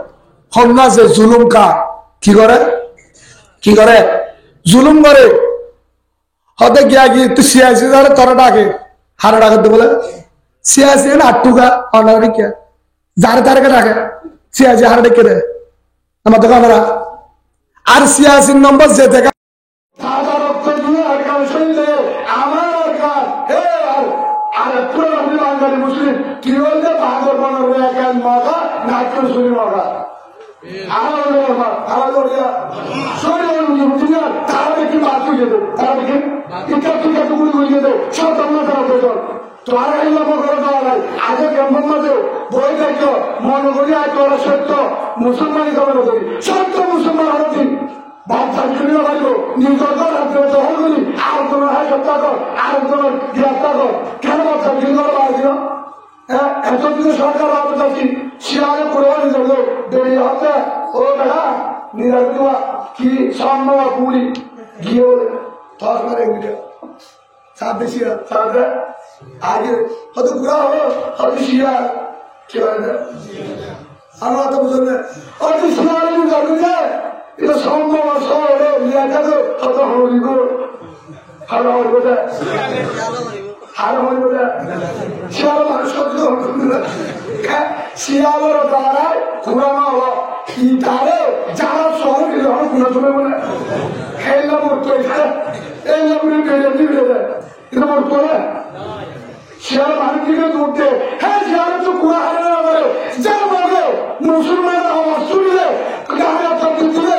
হন্নাসে জুলুম কা কি করে জুলুম করে হতে গিয়া গিয়ে তুই সিয়াসি যারা তোরা ডাকে হারা ডাকতে বলে সিয়াসি না আটটুকা অনারি কে যারে তারকে ডাকে সিয়াসি হারা ডেকে দেয় আমার তো আমরা আর সিয়াসির নম্বর যে থেকে মুসলিম কি বলছে বাহাদুর মুসলমানি সত্য মুসলমান হচ্ছে বাচ্চা শুনিও পারবো নিজের দখল করি আরেকজনের হাই সত্তা কর আরেকজনের গ্রেফতার কর কেন বাচ্চা শুনিও পারছিল এতদিন সরকার ভাবে যাচ্ছি শিয়ালে করে বেরিয়ে হচ্ছে ও বেড়া নিরাপদ কি সম্ভব পুরি গিয়ে বলে থর মারে সাপ বেশি সাপ আগে হয়তো ঘুরা হলো হয়তো শিয়া কি হয় না আমার তো বুঝলেন না অত সোনালি জানতে যায় এটা সম্ভব শহরে লিয়াকাতে কত হরিব হারা হইব যায় হারা হইব যায় শিয়াল মানুষ সহ্য শিয়ালের দ্বারায় ঘুরানো হলো কি তারে যারা শহর গেলে হলো ঘুরা চলে বলে খেললাম মরতো এই লাগুনে বেড়ে দিয়ে যায় কিন্তু মরতো না শিয়াল মানুষ দিকে দৌড়তে হ্যাঁ শিয়ালের তো ঘুরা হারে না বলে যা বলে মুসলমানরা আওয়াজ শুনলে গাড়ি চলতে তুলে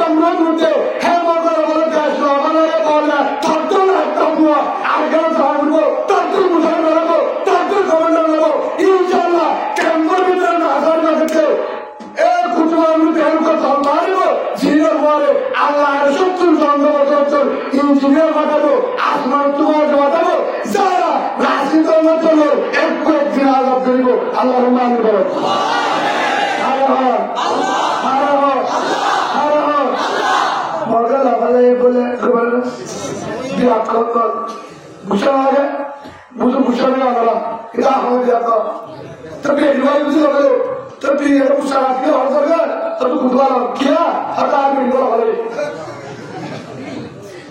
আমরা দৌড়তে হ্যাঁ মজার বলে দেশ আমাদের বলে তত্ত্ব রাখতাম আর কেন সাহায্য তত্ত্ব মুসাই বেড়াবো তত্ত্ব কমান্ডার নেবো ইনশাল্লাহ কেন্দ্র ভিতরে হাজার না থেকে এক কুটুমার তেল কথা মারিব জিনের পরে আল্লাহর 70 বছর ইঞ্জিনিয়ার বাঁচাবো আসমান তোমার বাঁচাবো যারা রাশিদমের জন্য একদিন আজাদ করিব আল্লাহর নাম করো মজা লাগালে বলে বিরাট কর ভূষণ আগে বুঝো ভূষণে আনলাম এটা আমার বিরাট তো বেরিবাই বুঝে লাগলো তো তুই এটা ভূষণ আজকে ভালো করবে তো তুই বুঝলাম কিয়া হাতা আগে বেরিবা ভালো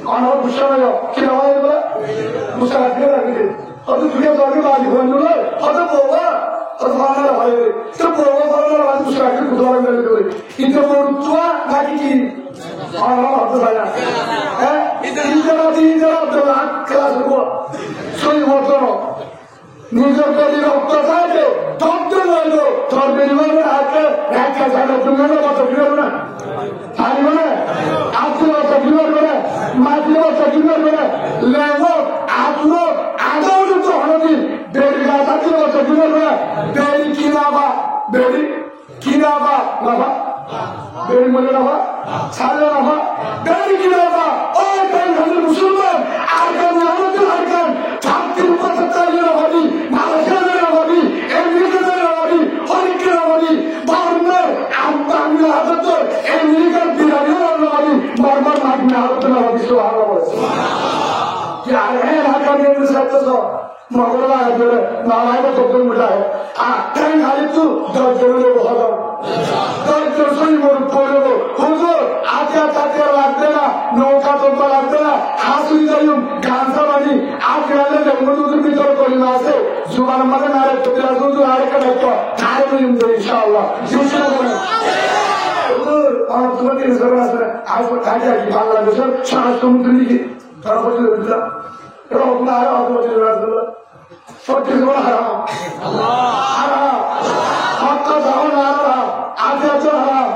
আমার ভূষণ কিনা ভালো বলে ভূষণ আজকে রাখবে অত তুই দরকে বাড়ি ঘুরে নিলে অত বৌবা অত ভালো ভালো তো বৌবা ভালো ভালো ভূষণ আজকে বুঝলাম বেরিয়ে কিন্তু বড়ুয়া নাকি কি আমার হতে পারে না হ্যাঁ ইন্টারা ক্লাস হবো সই মতো নিজের প্রতি রক্ত চাইলে তন্ত্র নইল তোর বেরিবারের হাতে একটা জায়গা তুমি কথা কি না পারিব না আত্মীয় কথা কি করবে না মাতৃ কথা কি করবে না লেব আত্মীয় আদৌ তো হলদি বেরি আত্মীয় কথা কি করবে না বেরি কিনাবা বেরি কিনাবা বাবা বেরি মনে রাখা ছাড়লে রাখা বেরি কিনাবা ও বেরি হলে মুসলমান আরকান আমাদের আরকান ছাত্রীর কথা চাইলে ভাবি মালয়েশিয়ার ভাবি আমেরিকার ভাবি হরিকের ভাবি বার্মার আমদানি হাজত আমেরিকার বিরাটের ভাবি বারবার মাগনা হাজত ভাবি সুবহান क्या है ढाका में सकते तो मगरवा है जो नालाय में तो कोई मुझा है टाइम खाली तू दर्द जोड़े वो होगा दर्द जो सोई मोर पोड़े वो हुजूर आत्या तात्या लगते ना नौका तो लगते ना हासुई जायूं गांसा बानी आप याले जंगल दूर भीतर कोई ना से जुबान मगे नारे तो तेरा दूर आरे का तो थारे में युम दे इंशाअल्लाह दूसरा बोले हुजूर और तुम्हें किस तरह से आज वो खाया कि बांग्लादेश सारा समुद्र की তারা বলছে এটা আপনার আরো বলছে সত্যি বলা হারাম হারাম হত্যা যাও না হারাম আগে আছে হারাম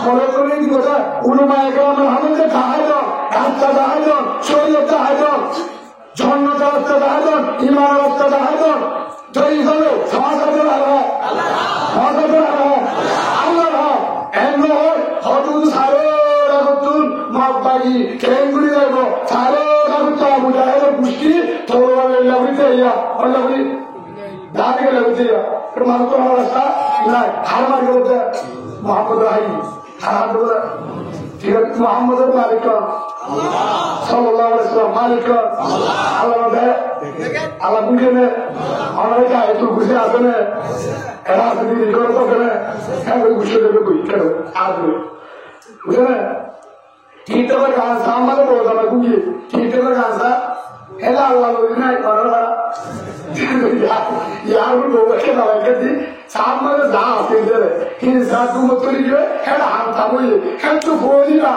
মনে করি কি কথা উলুমা একরামের হামদে দাহাজন রাস্তা দাহাজন শরীয়ত দাহাজন জন্নত রাস্তা দাহাজন ইমান রাস্তা দাহাজন জয়ী হলো সমাজের হারাম সমাজের হারাম আল্লাহ এমন হদুদ সারে রাগতুন মাপবাগি কেঙ্গুলি দেব সারে রাগত মুজাহিদ পুষ্টি তোরওয়ালে লাগতে ইয়া অল্লাহি দাঁড়ে লাগতে ইয়া এর মানতো রাস্তা না হার মার গেলতে মোহাম্মদ রাহি হার বলে ঠিক আছে মোহাম্মদের মালিক আল্লাহ সাল্লাল্লাহু আলাইহি ওয়াসাল্লাম মালিক আল্লাহ দে আল্লাহ বুঝেনে আমরা যা একটু বুঝে আসেনে এরা যদি করে তো করে হ্যাঁ বুঝে দেবে কই কেন আসবে বুঝেনে कीर्तन का सामने बोलता मैं कुछ कीर्तन का सा है ना अल्लाह को इतना ही करना यार वो लोग के ना लगे थी सामने जा आते थे इन साधु मत करी जो है ना हम था वो ये है तो बोली ना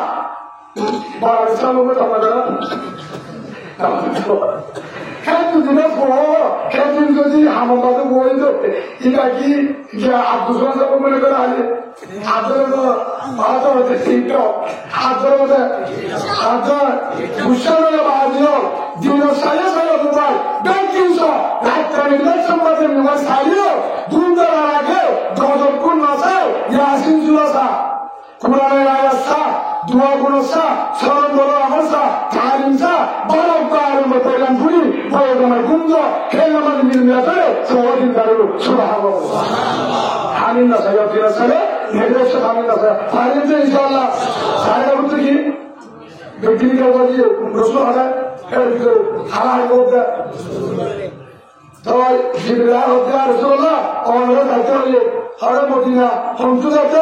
बाहर से लोग तो मगर है तो जिन्हें बोलो है जिनको जी हम बात बोली तो इनका की क्या आप दूसरों से बोलने को आले आदर तो बात होते ठीक तो आदर होते आदर गुस्सा में बाजियो दिनों साया साया दुबाई बैंकिंग सो रात का निकल संबंध में मत सालियो दूर आगे दो कुन नसा यासीन सुरसा कुरान आया सा दुआ गुनो सा सरल बोलो अमर सा तालीम सा बड़ा कार में पैगाम पूरी वो तुम्हारे गुंजो खेलने में मिल मिला करे सोवदिन करो सुबह हामिन ना सही होती ना सही मेरे से हामिन ना सही हामिन से इंशाअल्लाह सारे लोग तो की बेटी का वाली रसूल है हरा है वो तो जिब्राइल होता है रसूलुल्लाह অনেক যাইতে হলে হরে মদিনা হন্তু যাতে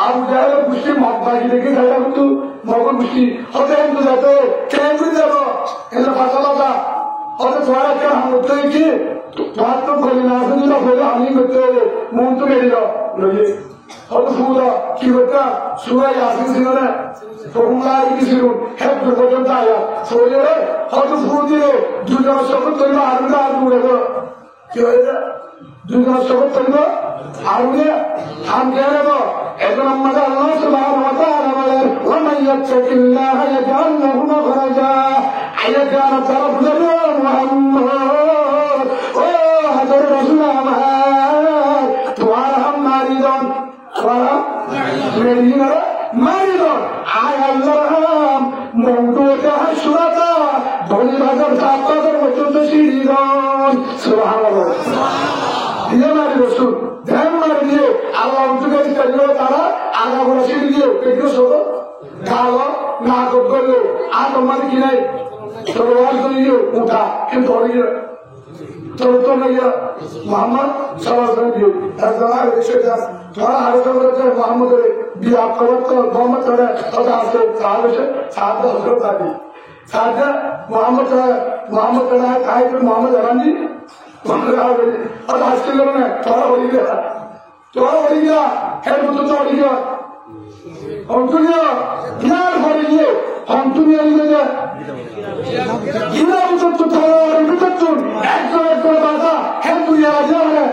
আবু জাহেলের গোষ্ঠী মদ বাকি দেখে যাইটা কিন্তু মগর গোষ্ঠী হতে হিন্দু যাতে কেন করে যাব এগুলো ফাঁসালাটা হতে তোমার একটা হামতে কি তোমার তো বলি না আছে যেটা বলে আমি করতে হবে মন তো মেরে দাও হয়তো ফুলা কি করতাম সুরাই আসিন ছিল না প্রহুমলা ছিল হ্যাঁ পর্যন্ত আয়া সরে হয়তো ফুল দিলে দুজন শপথ করবো আরুটা আর উড়ে কি হয়েছে দুজন শপথ করবো আরুনে আম কে নেব এখন আমাদের আল্লাহ সুবহানাহু ওয়া তাআলা বলেন ওয়া মান ইয়াত্তাকিল্লাহা ইয়াজআল লাহু মাখরাজা আয়াতান তারা বুঝাবেন মুহাম্মদ ও হাজার রাসূল আমার তোমার হাম মারিদন মারিদন আয় আল্লাহর হাম মৌদুকে হাসুরাতা ধনী বাজার সাতটার পর্যন্ত সিঁড়িদন সুবহানাল্লাহ দিয়ে মারি রসুল ধ্যান মারি দিয়ে আল্লাহ উঠুকে চালিয়ে তারা আগা ঘোরা সিঁড়ি দিয়ে পেটে শোধ খাওয়া না করলে আর তোমার কি নাই তলোয়ার দিয়ে উঠা কিন্তু অনেকে চলতো না মোহাম্মদ সবার দিয়ে তোমার আলোচনা করেছে মোহাম্মদের বিয়ে খবর তো মোহাম্মদ করে কথা আসতে সাহায্য সাহায্য হজরত আদি সাহায্য মোহাম্মদ মোহাম্মদ মোহাম্মদ আরানজি और हासिल करना है थोड़ा बढ़ी गया खैर तो बढ़ी गया हम दुनिया ज्ञान बढ़ी गए हम दुनिया लिए इधर उधर तो थोड़ा इधर तो एक बाता है दुनिया राजा है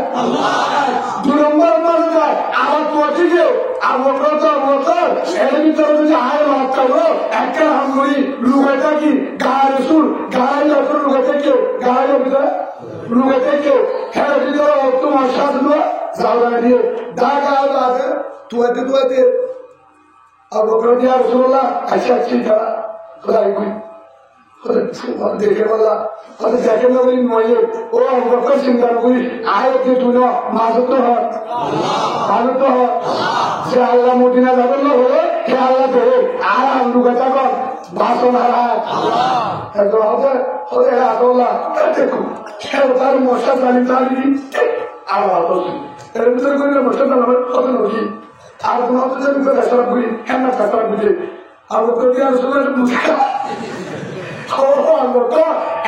दुरंबर मर जाए आवाज तो अच्छी है अब वो करता एडमी तरफ से आए बात करो एक हम कोई लुगाता की गाय रसूल लुगाते क्यों गाय बिता लुगाते क्यों है बिता तुम आशाद लो ज़्यादा नहीं दागा आते तू आते अब वो कर दिया रसूलुल्लाह अच्छा अच्छी करा खुदा कोई देखे वाला और जाके मैं वही मोये ओ बकर चिंता कोई आए कि तू ना माजूद तो है से अल्लाह मोदिना लगन लो हो कि अल्लाह दे आया हम लोग का को भाषण आ रहा है तो होते अल्लाह देखो क्या उतार मोशा ताली आवाज तो तेरे भीतर कोई मोशा ताली होते नहीं আর তোমার তো জানি করে সারা বুঝি কেন কাটা বুঝে আর ও তো আর সুন্দর মুখা ও আল্লাহ তো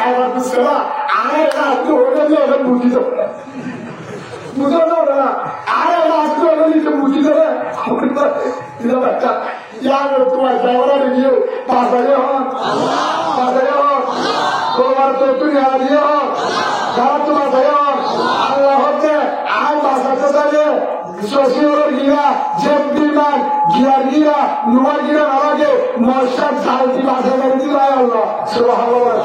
এবার বুঝলা আরে না তো ওরে দিয়ে ওরে বুঝি তো বুঝো না আরে না তো ওরে দিয়ে বুঝি তো আমি তো এটা বাচ্চা यार তোমার যাওয়ার নিয়ে পাশে হন তোমার তো তুমি আর দিয়ে হন যারা তোমার দয়া আল্লাহ হচ্ছে আর বাসাতে যাবে Sosial gira, jembiman, gira, nuar gira nalage, moshad salti bahasa kari Allah, subhanallah,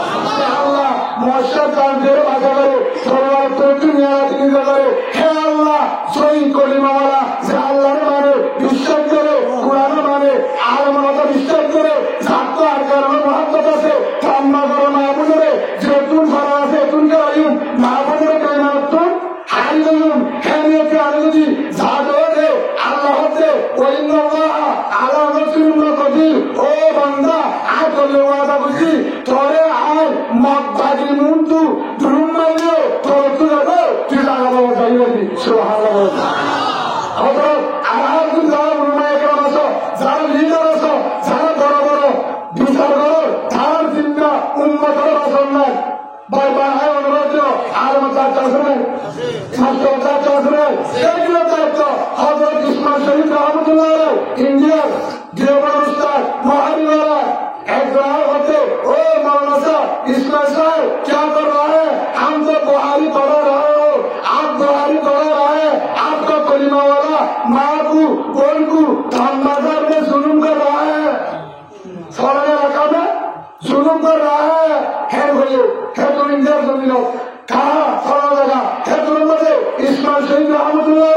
Allah, moshad salti bahasa kari, sorwar totu niara tinggal kari, hey Allah, soi kolima wala, se Allah ne mane, bishak kare, Quran mane, alam mata bishak kare, zatto arkar me muhabbat se, tamma karo maabudere, jetun fara se, tun ka ayum, maabudere kaina tun, hari ayum, kamiya ke aludi, zaadore, Allah hote, wa inna Allah, ala nasirun qadir, o banda, aatolle wada buzi, tore aay, mabbadi muntu, durummayo, toru jago, tilaga bawa jayadi, subhanallah. Hoto, ahar kun jara urmaya karam aso, jara leader aso, jara boro, bisar boro, thar jinna, ummatar asonnai, bye hai অনুরোধ আলম চাচা শুনেন master চাচা শুনেন এগুলো চাচা হযরত ইসমাইল শরীফ রহমতুল্লাহ India Deoband उस्ताद मोहम्मद एक ग्राहक होते ओ मौलाना साहब इस्माइल साहब क्या कर रहा है हम तो बुहारी पढ़ रहे हो आप बुहारी पढ़ रहे हैं आपका कलिमा वाला माँ को बोल को हम मजहब में जुल्म कर रहा है फौरन रखा में जुल्म कर रहा है भैया है तो इंडिया जमीन कहा फौरन लगा है तो मजे इस्माइल शरीफ रहमतुल्लाह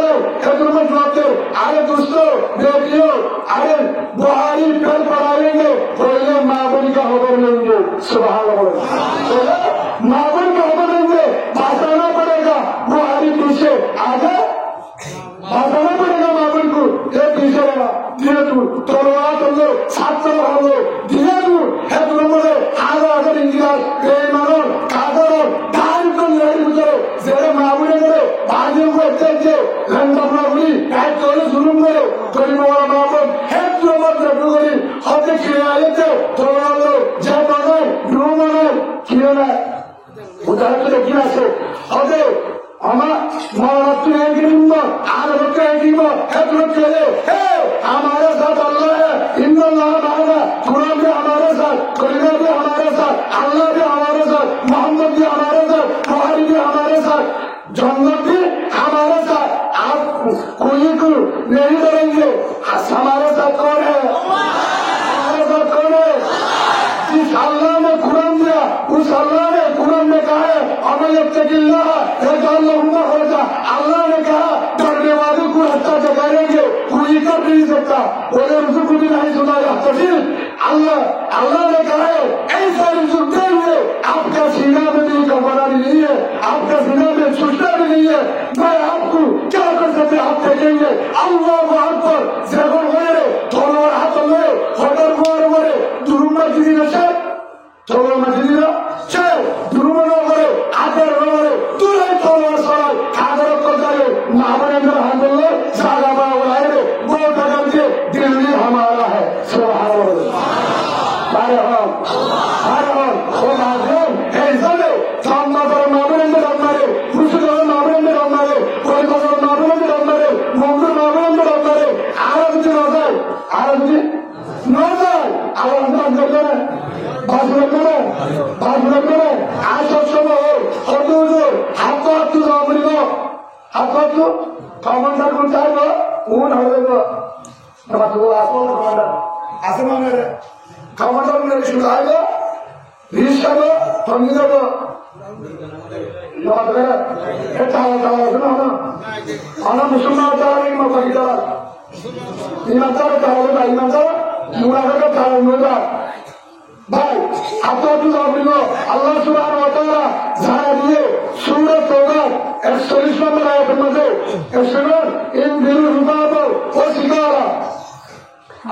है तो मत लाते अरे दोस्तों देखियो अरे बुहारी फिर पढ़ाएंगे पहले माबनी का खबर लेंगे सुभान अल्लाह माबन का खबर लेंगे भाषाना पड़ेगा बुहारी पीछे आगे भाषाना पड़ेगा माबन को ये पीछे रहेगा दिए तू तलवार तुमने सात तलवार हो दिए तू है तो मजे आगे इंदिरा बेईमानों कादरों धान को लड़ी गुजरो जेरे माबुने करे भाई আগে থেকে ল্যান্ডাবলি এক করে জুলুম করে করিমওয়ালা মাহমুদ হেড জমত করি হতে খেয়ে আইতে তোমার যে বানায় রুমানায় কিনে নেয় উদাহরণ কি আছে হতে আমার মহারাষ্ট্র একদিন আর লোক একদিন এক লোক हमारे साथ अल्लाह है इन्नल्लाह माना कुरान भी हमारे साथ कलीमा भी हमारे साथ अल्लाह भी हमारे साथ मोहम्मद भी हमारे साथ बुखारी भी हमारे साथ जन्नत भी हमारे साथ आप कोई को नहीं डरेंगे हमारे साथ कौन है हमारे साथ कौन है जिस अल्लाह ने कुरान दिया उस अल्लाह ने कुरान में कहा है अल्लाह ने कहा डरने वालों को हत्या जगाएंगे कोई कर नहीं सकता बोले रुजुक भी नहीं सुना तो फिर अल्लाह ने कहा है ऐसा रुजुक दे हुए आपका सीना में भी कमरा भी नहीं है आपका सीना में छुट्टा भी नहीं है मैं आपको क्या कर सकते आप देखेंगे अल्लाह वहां पर जगह मेरे थोड़ा हाथ में होटल मोरे दुरुमा गिरी नशे थोड़ा मजली ना चे दुरुमा ना करे आदर ना करे तुरे थोड़ा सारा आदर को करे नामरेंद्र हमले सारा बावलाए रे वो कदम के दिल्ली हमारा है सुभान अल्लाह अरे वो मालूम है इसने सामना पर नामरेंद्र हमारे मुझे नामरेंद्र हमारे कोई को नामरेंद्र हमारे मुंबई नामरेंद्र हमारे आरब जी नजर बाजूला आज समय हदूर हाथ कमांडर को चाहिए ऊन हमें আছে মানে কমান্ডার মেরে শুরু আইলো রিশাব তমিদাব নবরে এটা দাও না আনা মুসলমান দাঁড়াই মা বাকিটা ইমানদার দাঁড়াবে না ইমানদার মুনাফিক দাঁড়াবে না ভাই আপনাদের জন্য আল্লাহ সুবহানাহু ওয়া তাআলা জানা দিয়ে সূরা তওবা 41 নম্বর আয়াতের মধ্যে এরশাদ ইন বিরু রুবাব ও সিগারা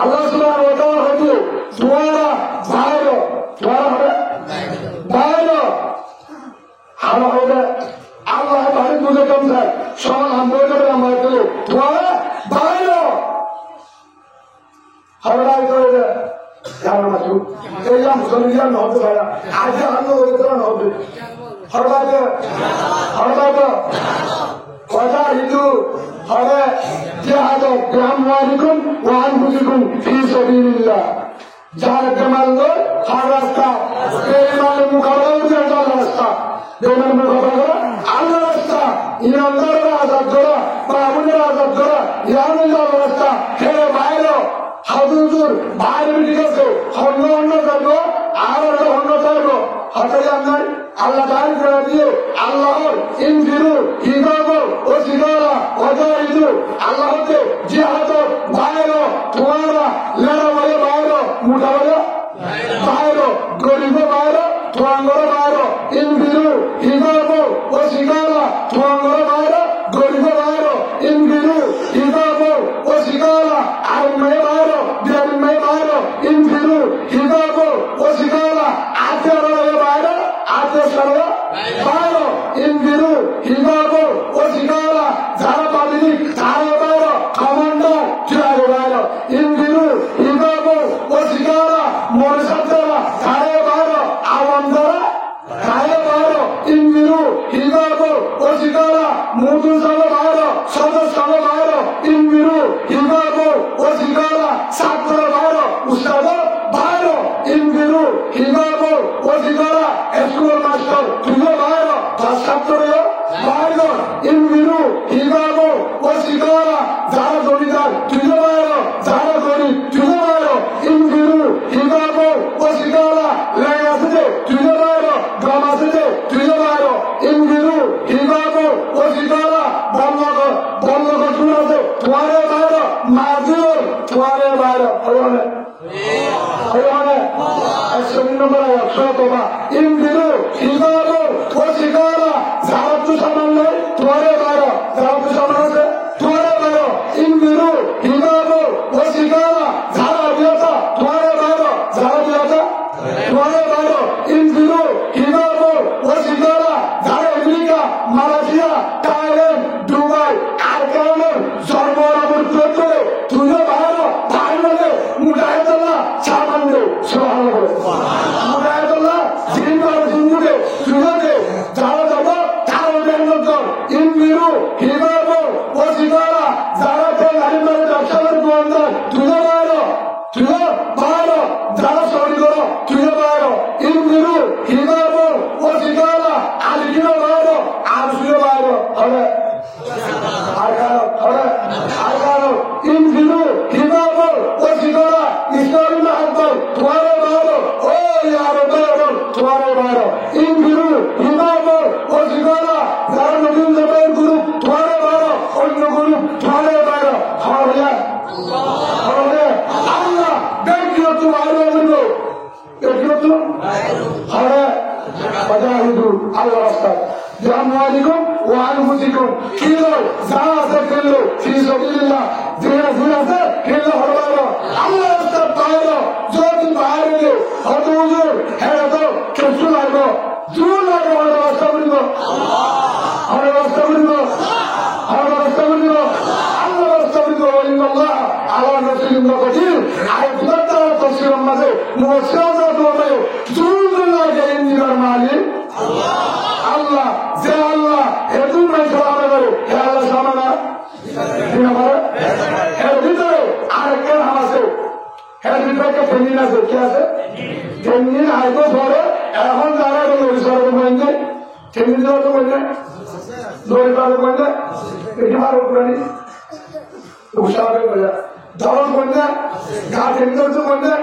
আল্লাহ সুবহানাহু ওয়া তাআলা হচ্ছে দুয়ারা বাইরে হাওয়া হবে আল্লাহ বাড়ি বুঝে কম যায় সমান আমরা করে আমরা করে দুয়ারা বাইরে হাওড়ায় করে যাওয়ার মাঝে এই যে মুসলমান নবী ভাইরা আজ আমরা ওই তো নবী হাওড়ায় কথা হিন্দু হবে জিহাদ বিআমওয়ালিকুম ওয়া আনফুসিকুম ফি সাবিলিল্লাহ যার জমালো হর রাস্তা বেঈমানের মুকাবিলা করতে আল্লাহর রাস্তা বেঈমানের মুকাবিলা আল্লাহর রাস্তা ইমানদারের আযাব করা মামুনের আযাব করা ইয়ানুল্লাহর রাস্তা হে ভাইরা হাদুজুর বাইরে ঠিক আছে অন্য যাবো আর অন্য যাবো হঠাৎ আমরা আল্লাহ দান করে দিয়ে আল্লাহর ইনফিরু হিবাবু ও সিগারা ওয়াজাইদু আল্লাহকে জিহাদ বাইরে তোমরা লড়া বলে বাইরে মুঠা বলে বাইরে গরিব বাইরে তোমরা বাইরে ইনফিরু হিবাবু ও সিগারা তোমরা বাইরে গরিব বাইরে ইনফিরু হিবাবু ও সিগারা আর মে বাইরে বিয়াল মে বাইরে ইনফিরু হিবাবু ও সিগারা আতে বলে বাইরে আতে সরো বাইরে ইনফিরু হিবাবু ও সিগারা যারা পাবলিক তারা বাইরে কমান্ডার যারা বাইরে ইনফিরু হিবাবু ও সিগারা মোরসাদরা তারা বাইরে আওয়ামদারা তারা বাইরে ইনফিরু হিবাবু ও সিগারা মুদুসালা বাইরে সদস্যরা বাইরে ইনফিরু হিবাবু ও সিগারা ছাত্ররা বাইরে উস্তাদরা বাইরে ইনফিরু হিবাবু ও সিগারা স্কুল মাস্টার তুইও বাইরে ছাত্ররা বাইরে ইনফিরু হিবাবু ও সিগারা যারা জমিদার তুইও বাইরে যারা গরিব তুইও বাইরে ইনফিরু হিবাবু ও সিগারা লাই আছে তুইও বাইরে গাম আছে তুইও বাইরে ইনফিরু হিবাবু ও সিগারা বন্ধ শুরু আছে তোমারে বাইরে মাজির তোমারে বাইরে হইনে 100 নম্বর একশোবা ইনফিরু হিবাবু ও সিগারা যারা তো সামান নাই তোমারে বাইরে যারা তো সামান আছে তোমারে বাইরে ইনফিরু হিবাবু ও সিগারা যারা বিয়াতা তোমারে বাইরে যারা বিয়াতা তোমারে বাইরে ইনফিরু হিবাবু ও সিগারা যারা আমেরিকা মালয়েশিয়া থাইল্যান্ড انفروا خفافا وثقالا اسلام محبت تمہارے بارو او یارو بارو تمہارے بارو انفروا خفافا وثقالا যারা নতুন জামাতের গ্রুপ তোমারে বারো অন্য গ্রুপ তোমারে বারো হবে হবে আল্লাহ দেখো তোমারে বলবো দেখো তো হবে বাজাহিদু আল্লাহ রাস্তা জামওয়ালিকুম ওয়া আনফুসিকুম কিলো জাহাজে কিলো ফি সাবিলিল্লাহ জিনা জিনাতে কিলো হলো আল্লাহ রাস্তা পায়ো যদি বাইরে হদুজুর হেরাতো কিছু লাগো জুল লাগো রাস্তা বলবো আল্লাহ রাস্তা বলবো আল্লাহ রাস্তা বলবো আল্লাহ রাস্তা বলবো ইন্নাল্লাহ আলা নাসরিন কাদির আয়াত তার তাফসীর মাঝে মুসাওয়াত হবে জুল লাগে ইন্নার মালিক আল্লাহ যে আল্লাহ এদুন ভাই সালামে করে হে আল্লাহ সামানা দিনা করে এর ভিতরে আরেকটা নাম আছে এর ভিতরে একটা ফেমিন আছে কি আছে ফেমিন আইতো পরে এখন যারা সরব বন্ধে ফেমিন যাওয়া তো বন্ধে দৌড়ে পারে বন্ধে এটি মারো পুরানি উৎসাহে বোঝা ধরন বন্ধে গা ফেমিন তো বন্ধে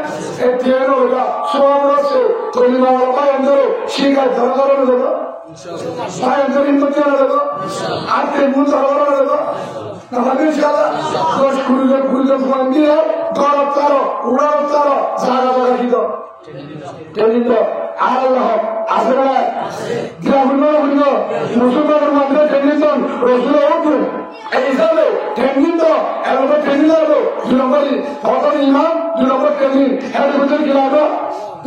এই ট্রেন ওটা সব রয়েছে কলিমা ভাই অন্তরে শিখায় ধরা ধরা দেবো ভাই অন্তরে ইনপত্তি দেবো আর ট্রেন ধরা ধরা দেবো আমাদের ইনশাআল্লাহ দশ কুড়ি জন দিয়ে দরদ তারো উড়ার তারো জায়গা জায়গা কি তো ট্রেনিং তো আল্লাহ আসে না গ্রামীণ হইল মুসলমানের মধ্যে ট্রেনিং তো রসুল উঠবে এই হিসাবে ট্রেনিং তো এর মধ্যে ট্রেনিং লাগবে 2 নম্বর প্রথম ইমাম 2 নম্বর ট্রেনিং এর ভিতরে কি লাগবে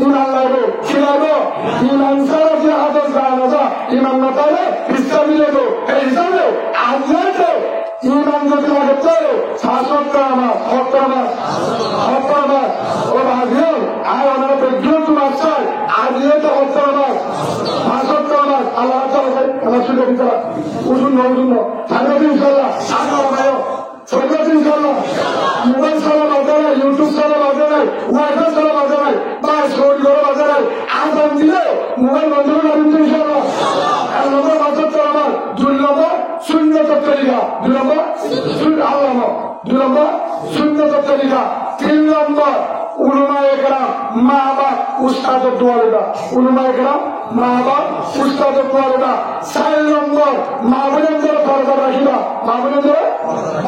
ইমান লাগবে কি লাগবে ইমান সারা যে হাতে জানা ইমান না তাহলে ইসলামী লাগবে এই হিসাবে আল্লাহকে ইমান যদি লাগতে শাসক আমার হক আমার ও ভাবিও আর ওনারা বিজ্ঞান তোমার চাই আজকে তো হক আমার শাসক আমার আল্লাহ আমার সুযোগ দিতে উজুন থাকবে ইনশাল্লাহ আল্লাহ ভাইও থাকবে ইনশাল্লাহ মোবাইল চালা বাজে নাই ইউটিউব চালা বাজে নাই ওয়াইফাই চালা বাজে নাই বা শরীর ঘরে বাজে নাই আজান দিলে মোবাইল বন্ধ করে রাখবেন ইনশাল্লাহ এক নম্বর বাজে আমার 2 নম্বর সুন্নাত তরিকা 2 নম্বর আল্লাহ 2 নম্বর সুন্নাত তরিকা 3 নম্বর উলামায়ে কেরাম মা বাপ উস্তাদের দোয়া দেবা উলামায়ে কেরাম মা বাপ উস্তাদের দোয়া দেবা 4 নম্বর মা বোনদের পর্দা রাখিবা মা বোনদের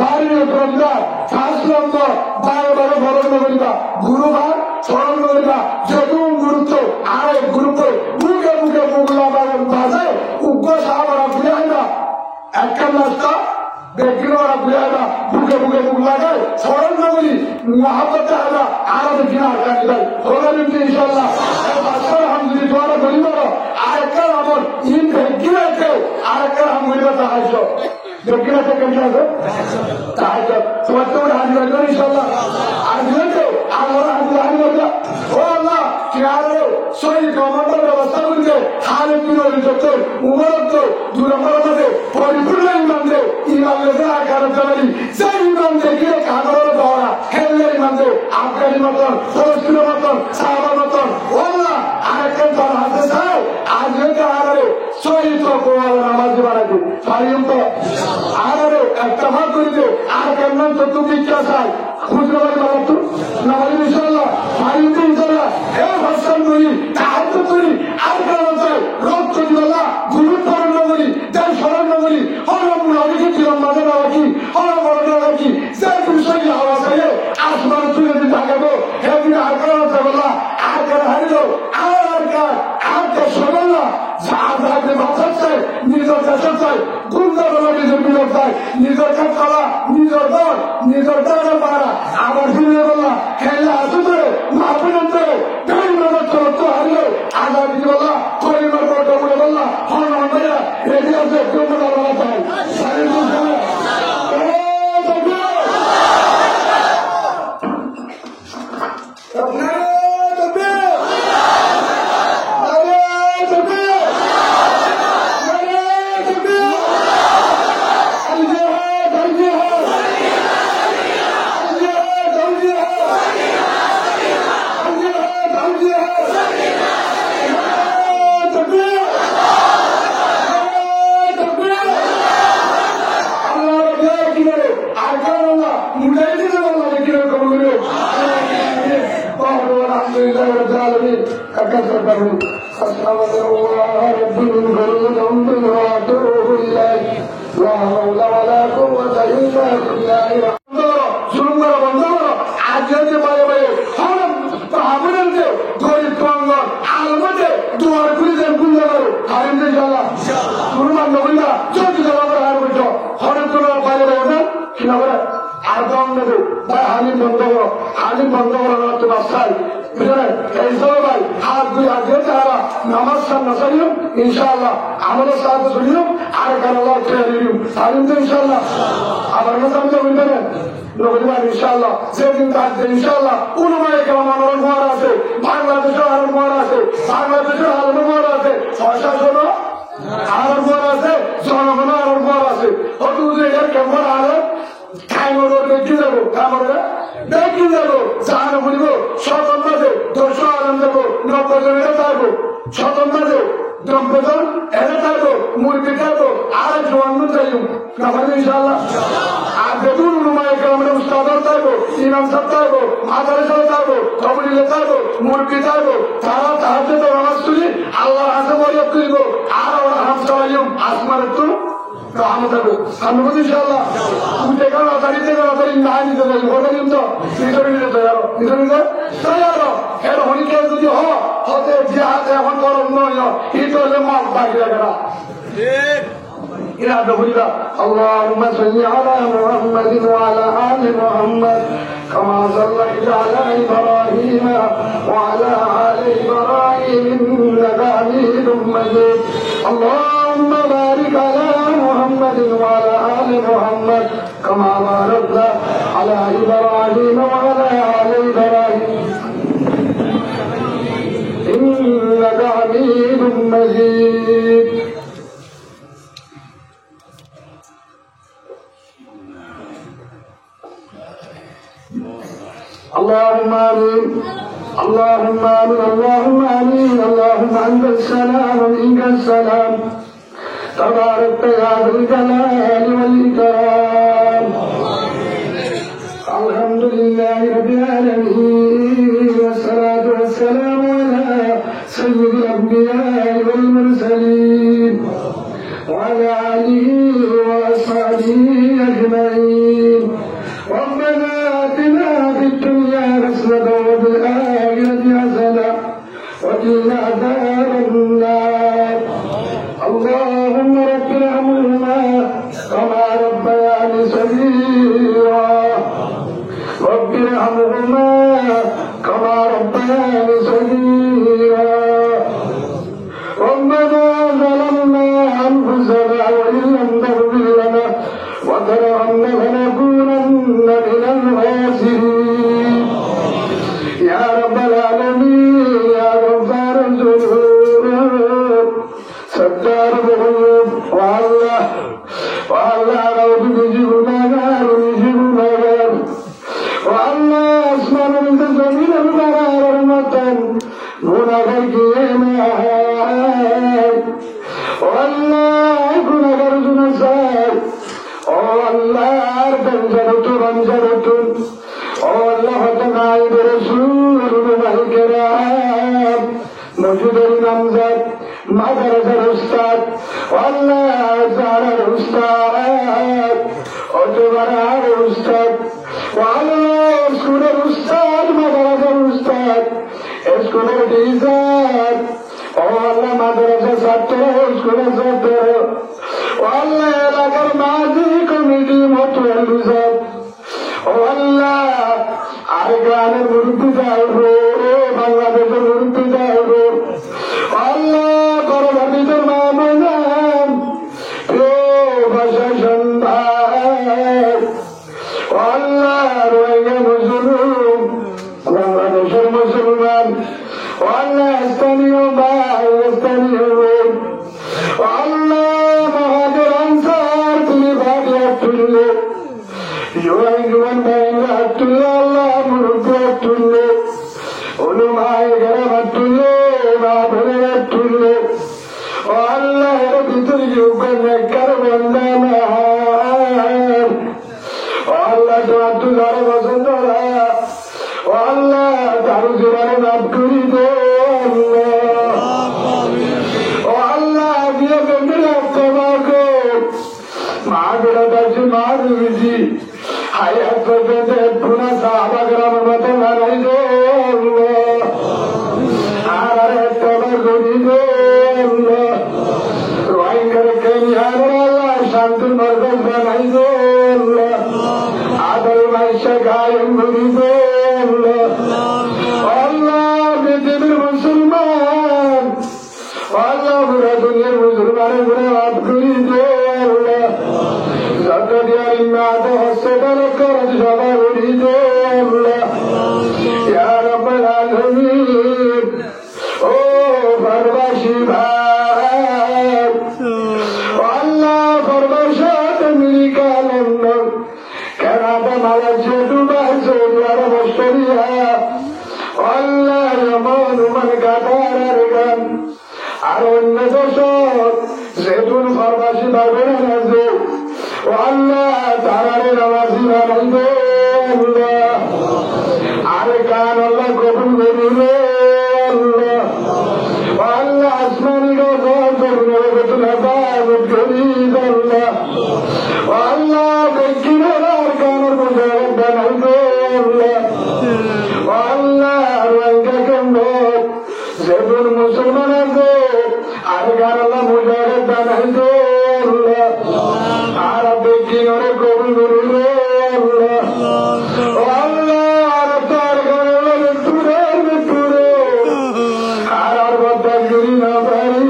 বাড়ির পর্দা 5 নম্বর বারে বারে বরণ করিবা গুরুবার স্মরণ করিবা যত গুরুত্ব আর গুরুত্ব মুখে মুগলা বাজে উগ্র সাহাবারা ঘুরে আইবা একটা রাস্তা বেগিনো ওরা ঘুরে আইবা বুকে মুখ লাগায় স্মরণ করি মহাব্বত আইবা আর কিনা আটকা দিবাই হলেন ইনশাল্লাহ আলহামদুলিল্লাহ দোয়া করিব আরেকটা আমল ইন বেগিনাতে আরেকটা আমলিবা তাহাজ্জুদ বেগিনাতে কেমন আছে তাহাজ্জুদ তোমার তো হাজির হইল ইনশাল্লাহ আর দিলে আমরা হাজির ও আল্লাহ কিয়ারে সহি কমান্ডার ব্যবস্থা করতে খালিদ বিন ওয়ালিদ তো উমর তো 2 নম্বর মাঝে পরিপূর্ণ ইমান দে ইমান লেজা আকার জানি সেই ইমান দে কি কাগর দওয়া হেলে ইমান দে আফগানি মতন ফলস্তিন মতন সাহাবা মতন ওয়াল্লাহ আরেকটা তার হাতে চাও আজকে আরে সহি তো কোয়াল নামাজ বানাতে পারিম তো আরে একটা ভাগ করিতে আর কেমন তো তুমি কি চাই খুঁজে পারি তো নামাজ ইনশাআল্লাহ পারিম তো ইনশাআল্লাহ হে ভাষণ করি তাহাজ্জুদ করি আর কেন চাই রক্ত দিলা গুরুত্ব করি তাই স্মরণ করি হলো মুনাফিক কিরম মাঝে রাখি হলো বড় রাখি যে বিষয় হওয়া চাইলে আসমান তুলে দিতে থাকবো হে দিন আর কেন বললা আর কেন হারিল আর কে শোনো না যাকে বাঁচার চাই নিজের দেশের চাই গুন্ডা বলা নিজের বিরোধ চাই নিজের কাজ নিজের দল নিজের দলের পাড়া আবার ফিরে বললা খেলে আসতে মাহফিলতে তাই মনে করতে হারিয়ে আগার দিকে বললা করিমার বড়টা বলে বললা হন ভাইয়া রেডি আছে কেউ বলা বলা চাই মুজাহিদিনের আল্লাহ কিরকম কবুল করো আলহামদুলিল্লাহ রাব্বিল আলামিন কাকার বাবু আস্তাগফিরুল্লাহ রাব্বিল কারীম ওয়া আতুবু ইলাইহি লা হাওলা ওয়ালা কুওয়াতা ইল্লা বিল্লাহ শুরু করো বন্ধ করো আজ যে বাইরে বাইরে হরম তাহমিলের যে গরিব প্রাঙ্গণ আলমতে দুয়ার খুলে দেন গুল্লা করো হারিম ইনশাআল্লাহ শুরুমান নবীরা যদি যাওয়া করে আর বলছো হরম তোলার বাইরে বাইরে না কি না করে আর দম নেবে ভাই হালিম বন্ধ করো হালিম বন্ধ করো না তো বাসাই বুঝলেন এই সব ভাই হাত দুই হাত দিয়ে তারা নামাজ সামনে করিও ইনশাআল্লাহ আমাদের সাথে শুনিও আর কারো খেয়ে নিও হালিম তো ইনশাআল্লাহ আমার কাছে আমি তো বলতে না নবীবার ইনশাআল্লাহ যেদিন থাকবে ইনশাআল্লাহ উলমায়ে কেরাম আলোর মোহর আছে বাংলাদেশের আলোর মোহর আছে বাংলাদেশের আলোর মোহর আছে প্রশাসন আলোর মোহর আছে জনগণ আলোর মোহর আছে হয়তো এর কেমন আলো খাইমর দেখি যাবো খামরে দেখি যাবো জাহানো বলিব শতন মাঝে 200 আলম যাবো 90 জন এটা থাকবো শতন মাঝে 90 জন এটা থাকবো মুরগি থাকবো আর জোয়ান্ন যাইব ইনশাআল্লাহ আর দেখুন উলমায়ে কেরামের উস্তাদ থাকবো ইমাম সাহেব থাকবো মাদ্রাসা থাকবো কবরিলে থাকবো মুরগি থাকবো তারা তাহাজ্জুদ নামাজ পড়ি আল্লাহর হাতে মরিয়ত করিব আর ওরা হাত চালাইম আসমানের তো আমি ইনশাআল্লাহ তুমি দেখো না দাঁড়িয়ে না নিতে যাই ওটা কিন্তু নিজের নিতে তৈরি নিজের নিতে তৈরি এর হনিকে যদি হতে যে হাতে এখন গরম নয় এটা হলে মাছ বাকি রাখে না اللهم صل على محمد وعلى آل محمد كما صليت على إبراهيم وعلى آل إبراهيم إنك حميد مجيد اللهم بارك على محمد وعلى آل محمد كما باركت على إبراهيم وعلى آل إبراهيم إنك حميد مجيد اللهم آمين اللهم آمين اللهم آمين اللهم أنت السلام ومنك السلام تبارك يا ذا الجلال والإكرام الحمد لله رب العالمين والصلاة والسلام على سيد الأنبياء والمرسلين وعلى آله وأصحابه أجمعين ربنا آتنا في الدنيا حسنة وفي الآخرة حسنة وقنا عذاب النار اللهم رب ارحمهما كما ربياني صغيرا رب ارحمهما كما ربياني صغيرا ربنا ظلمنا أنفسنا وإن لم تغفر لنا وترحمنا لنكونن من الخاسرين يا رب العالمين يا غفار الذنوب ستار الذنوب والله رب يجيبنا نار يجيبنا نار والله أسمع من تزمين المرار المتن هنا غيكينا والله كنا غرزنا سار والله بنجرتون والله فتنائب رسول الله الكرام موجود النمزات مدرسة الأستاذ والله زار الأستاذ أجبر الأستاذ والله اسكن الأستاذ مدرسة الأستاذ اسكن الإيزاد والله مدرسة سطر اسكن سطر والله لقر ماضي كميدي متولزات والله أرغان المربي دائرو بنغادش المربي دائرو والله قربتي تمامنام بشاشن بار والله روية مسلم بنغادش المسلمان والله استنيوا باي استنيوا والله مهاجر أنصار تلباد يبتلو يوين بين أبتلو الله مرد أبتلو علماء كرم أبتلو بابر أبتلو والله ربي ترجوك نكر والنام والله تعبد বলছি মা রুজি হায়াত পর্যন্ত পুনা সাহাবা গ্রামের মতো মারাই দে আর একটা করি দে রোহিঙ্গার কেনিয়ার আল্লাহ শান্তি মর্যাদা বানাই দে আদর মাইশা গায়েম করি দে আল্লাহ পৃথিবীর মুসলমান আল্লাহ পুরা দুনিয়ার মুসলমানের পুরা মাফ করি দে যত দিয়ার ইমাদ হসপিটাল খরচ সবাই উড়ি দে ইয়া রাব্বাল আলামিন ও প্রবাসী ভাই আল্লাহ প্রবাসত America London Canada Malaysia Dubai Saudi Arab Australia Allah Yemen Oman Qatar আরগান আর অন্য দেশত যেতুন প্রবাসী ভাই বোনেরা আছে আল্লাহ তারারে নামাজি বানাইবে আল্লাহ আরে কান আল্লাহ কবুল করিবে আল্লাহ আল্লাহ আসমানি আল্লাহ আল্লাহ বেকিনের আর কানের মুজাহিদ বানাইবে আল্লাহ রোহিঙ্গা কেন্দ্র যেতুন মুসলমান আছে আর কান আল্লাহ মুজাহিদ বানাইবে আর বেকিনরে কবুল করিবে আল্লাহ আর তার কারণে মৃত্যুরে আর বদাগিরি না পারি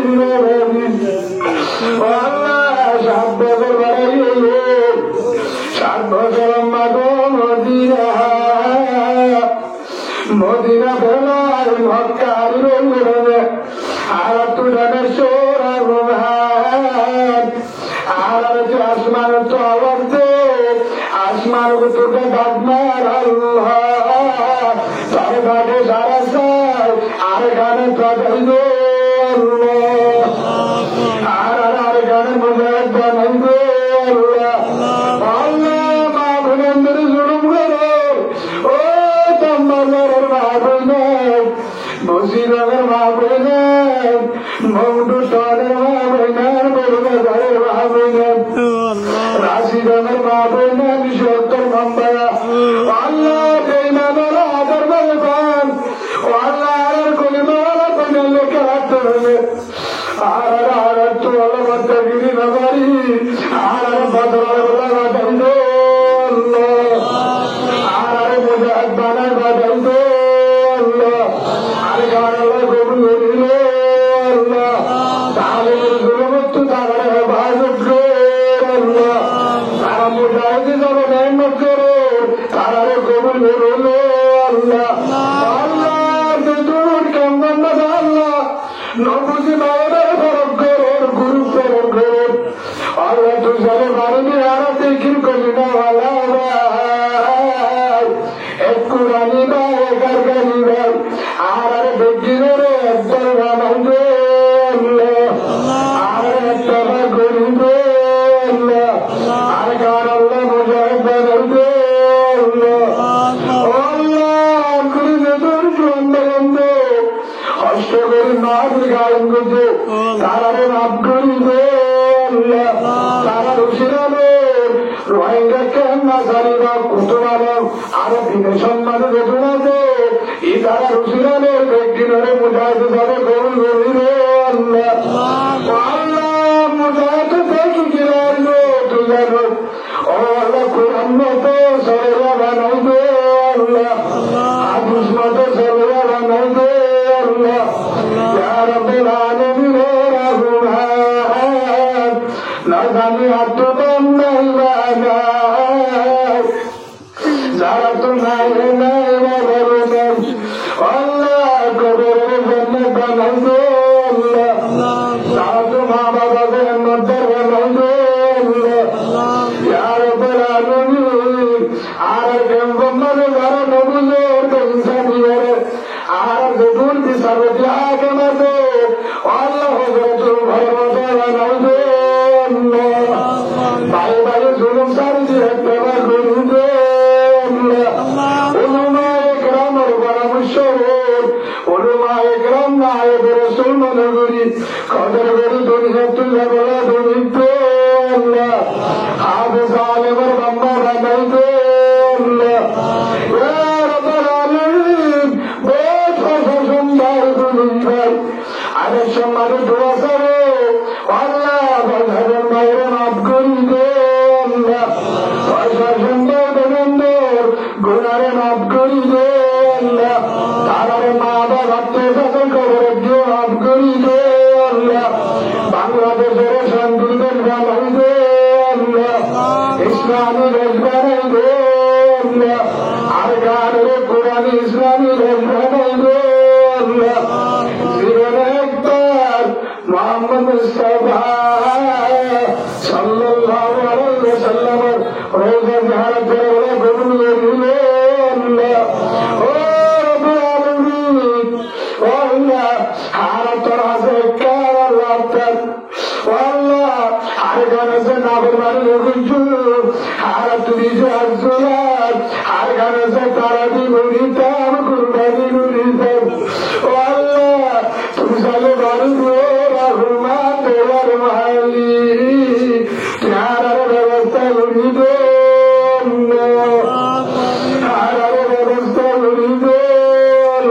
আল্লাহ 7 বছর বাড়াইলে 7 বছর মাগো মদিনা ভেলায় মক্কার রঙে আর তুলানের সোরা গোহান আর আসমান তো আবার দে আসমান তোকে ডাকমার আল্লাহ তার ভাগে সারা চাই আর গানে পাঠাই দে আর গানের মধ্যে বানাই দে আল্লাহ মা বোনেদের জুলুম করো ও তোমার মা বোনের বসিরের মা বোনের মৌটু সরের মা বোনের বড়দের মা বোনের রাশিদের মা বোনের 70 নম্বর আল্লাহ বেইমানরা আদর বলবেন আল্লাহ আর কলিমাওয়ালা বোনের লেখে রাখতে হবে আর তো আল্লাহ বদাগিরি না পারি আর বদলার বাধাই দে আর মুজাহিদ বানাই বাধাই দে আর গান আল্লাহ কবুল করিলে আল্লাহ তাহলে জুলুমত তারা হেফাজত করে তারা মুজাহিদ যাবে মেহনত করে তারা কবুল করিলে আল্লাহ আল্লাহ দুরুদ কামনা না আল্লাহ নবুজি মায়ের ফরক করে গুরু ফরক করে আল্লাহ তুই যাবে পারবি আর দেখির করি না একটু রানি ভাই একার গানি ভাই আর বেগিরে একবার বানাইবে আর একটা করিবে আর গান আল্লাহ মুজাহিদ বানাইবে আল্লাহ করি তোর জন্ম কষ্ট করে মাছ গায়ন করছে তারারে মাফ করিবে তারা রুশিরাবে রোহিঙ্গা কেন্না সারিবা কুতুমানো আরো বিদেশন মানুষ বেতন আছে এই তারা রুশিরাবে একদিনের মুজাহিদ যাবে কবুল করিবে আল্লাহ মুজাহিদ দেখি গিরাইবে তুই জানো ও আল্লাহ কোরআন মতো সরেরা বানাইবে আল্লাহ হাদিস মতো সরেরা বানাইবে আল্লাহ ইয়া রাব্বুল আলামিন রহমান নাজানি আতুবান নাইবানা যারা তোমায় নাই বলবেন আল্লাহ কবরের জন্য বানাইবে আল্লাহ যারা তোমার বাবাকে মধ্যে বানাইবে আল্লাহ ইয়া রাব্বুল আলামিন আর কেমন মানে যারা নবুজের ইনসানিয়র আর যদুল বিচারতি আগামাতে আল্লাহ হযরতুল ভরমতে বানাইবে ভাই ভাই জুলুম সারি দিয়ে পেবা করিবে উলমা একরামের পরামর্শ উলমা একরাম নায়েব রাসূল মনে করি কদর করে দুনিয়া তুলে বলা দুনিতে আল্লাহ হাফেজ বানাইবেন না ইয়া রাব্বাল আলামিন বহুত সুন্দর দুনিয়া আরে সম্মানিত দোয়া করো আল্লাহ বাজারের মায়ের মাফ করে দেন না পয়সা সুন্দর দেবেন্দর গুনারে মাফ করে দেন না তারারে মা বাবা আত্মীয় করে দিয়ে মাফ করে দেন না বাংলাদেশের শান্তি দেন বানাই দেন না ইসলামী দেশ বানাই দেন না আর গানের কোরআন ইসলামী দেশ বানাই দেন না জীবনে একবার মোহাম্মদ মুস্তাফা সাল্লাল্লাহু আলাইহি ওয়াসাল্লামের রোজা জিয়ারত করে বলে দিলেন ও রব্বুল আলামিন ও আল্লাহ হারাতর আছে কারালাতান ও আল্লাহ হারগানে সে নাবরমানি লগুজু হারাত দিজু আজলাত হারগানে সে তারাবি মুরিতাম কুরবানি মুরিতাম ও আল্লাহ তুমি সালে বাড়ি দিয়ে রহমান দেওয়ার মালি তারার ব্যবস্থা করি দেন তারার ব্যবস্থা করি দেন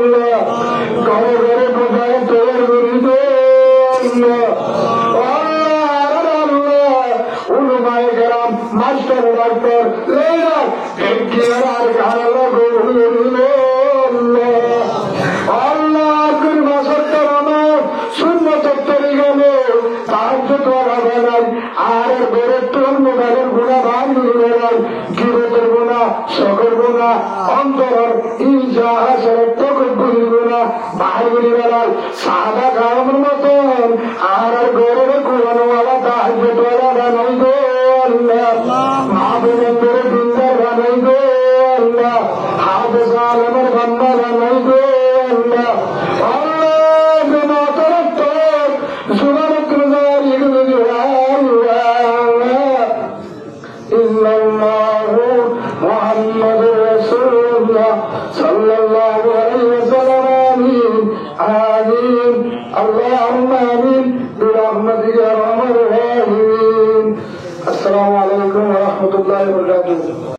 ঘরে ঘরে কোথায় তৈরি করি দেন উলুমায়ে কেরাম মাস্টার ডাক্তার লেডার এনকিয়ার আর গানালা গৌরুলেন আল্লাহ আকুর মাসত্তর আমার সুন্নত তরিকালে তাহাজ্জুদ করা বেলায় আর বেরে তোর মোবাইলের গুণা ভাঙি বেলায় গিবতের গুণা শখের গুণা অন্তর ইনসা হাসরের তকব্বুর গুণা ভাঙি বেলায় সাদা গামের মতন আর গরের কোরআনওয়ালা তাহাজ্জুদ ওয়ালা বানাই দে আল্লাহ মাহবুবের দিনদার বানাই দে আল্লাহ হাফেজ আলমের বান্দা বানাই দে আল্লাহ আল্লাহ বিনা তরফ সুবহানাক যালিক ইল্লাল্লাহু মুহাম্মাদুর রাসূলুল্লাহ সাল্লাল্লাহু আলাইহি ওয়াসাল্লাম আমিন আমিন আল্লাহুম্মা আমিন বিরহমাতিকা ইয়া আরহামার রাহিমিন আসসালামু আলাইকুম ওয়া রাহমাতুল্লাহি ওয়া বারাকাতুহু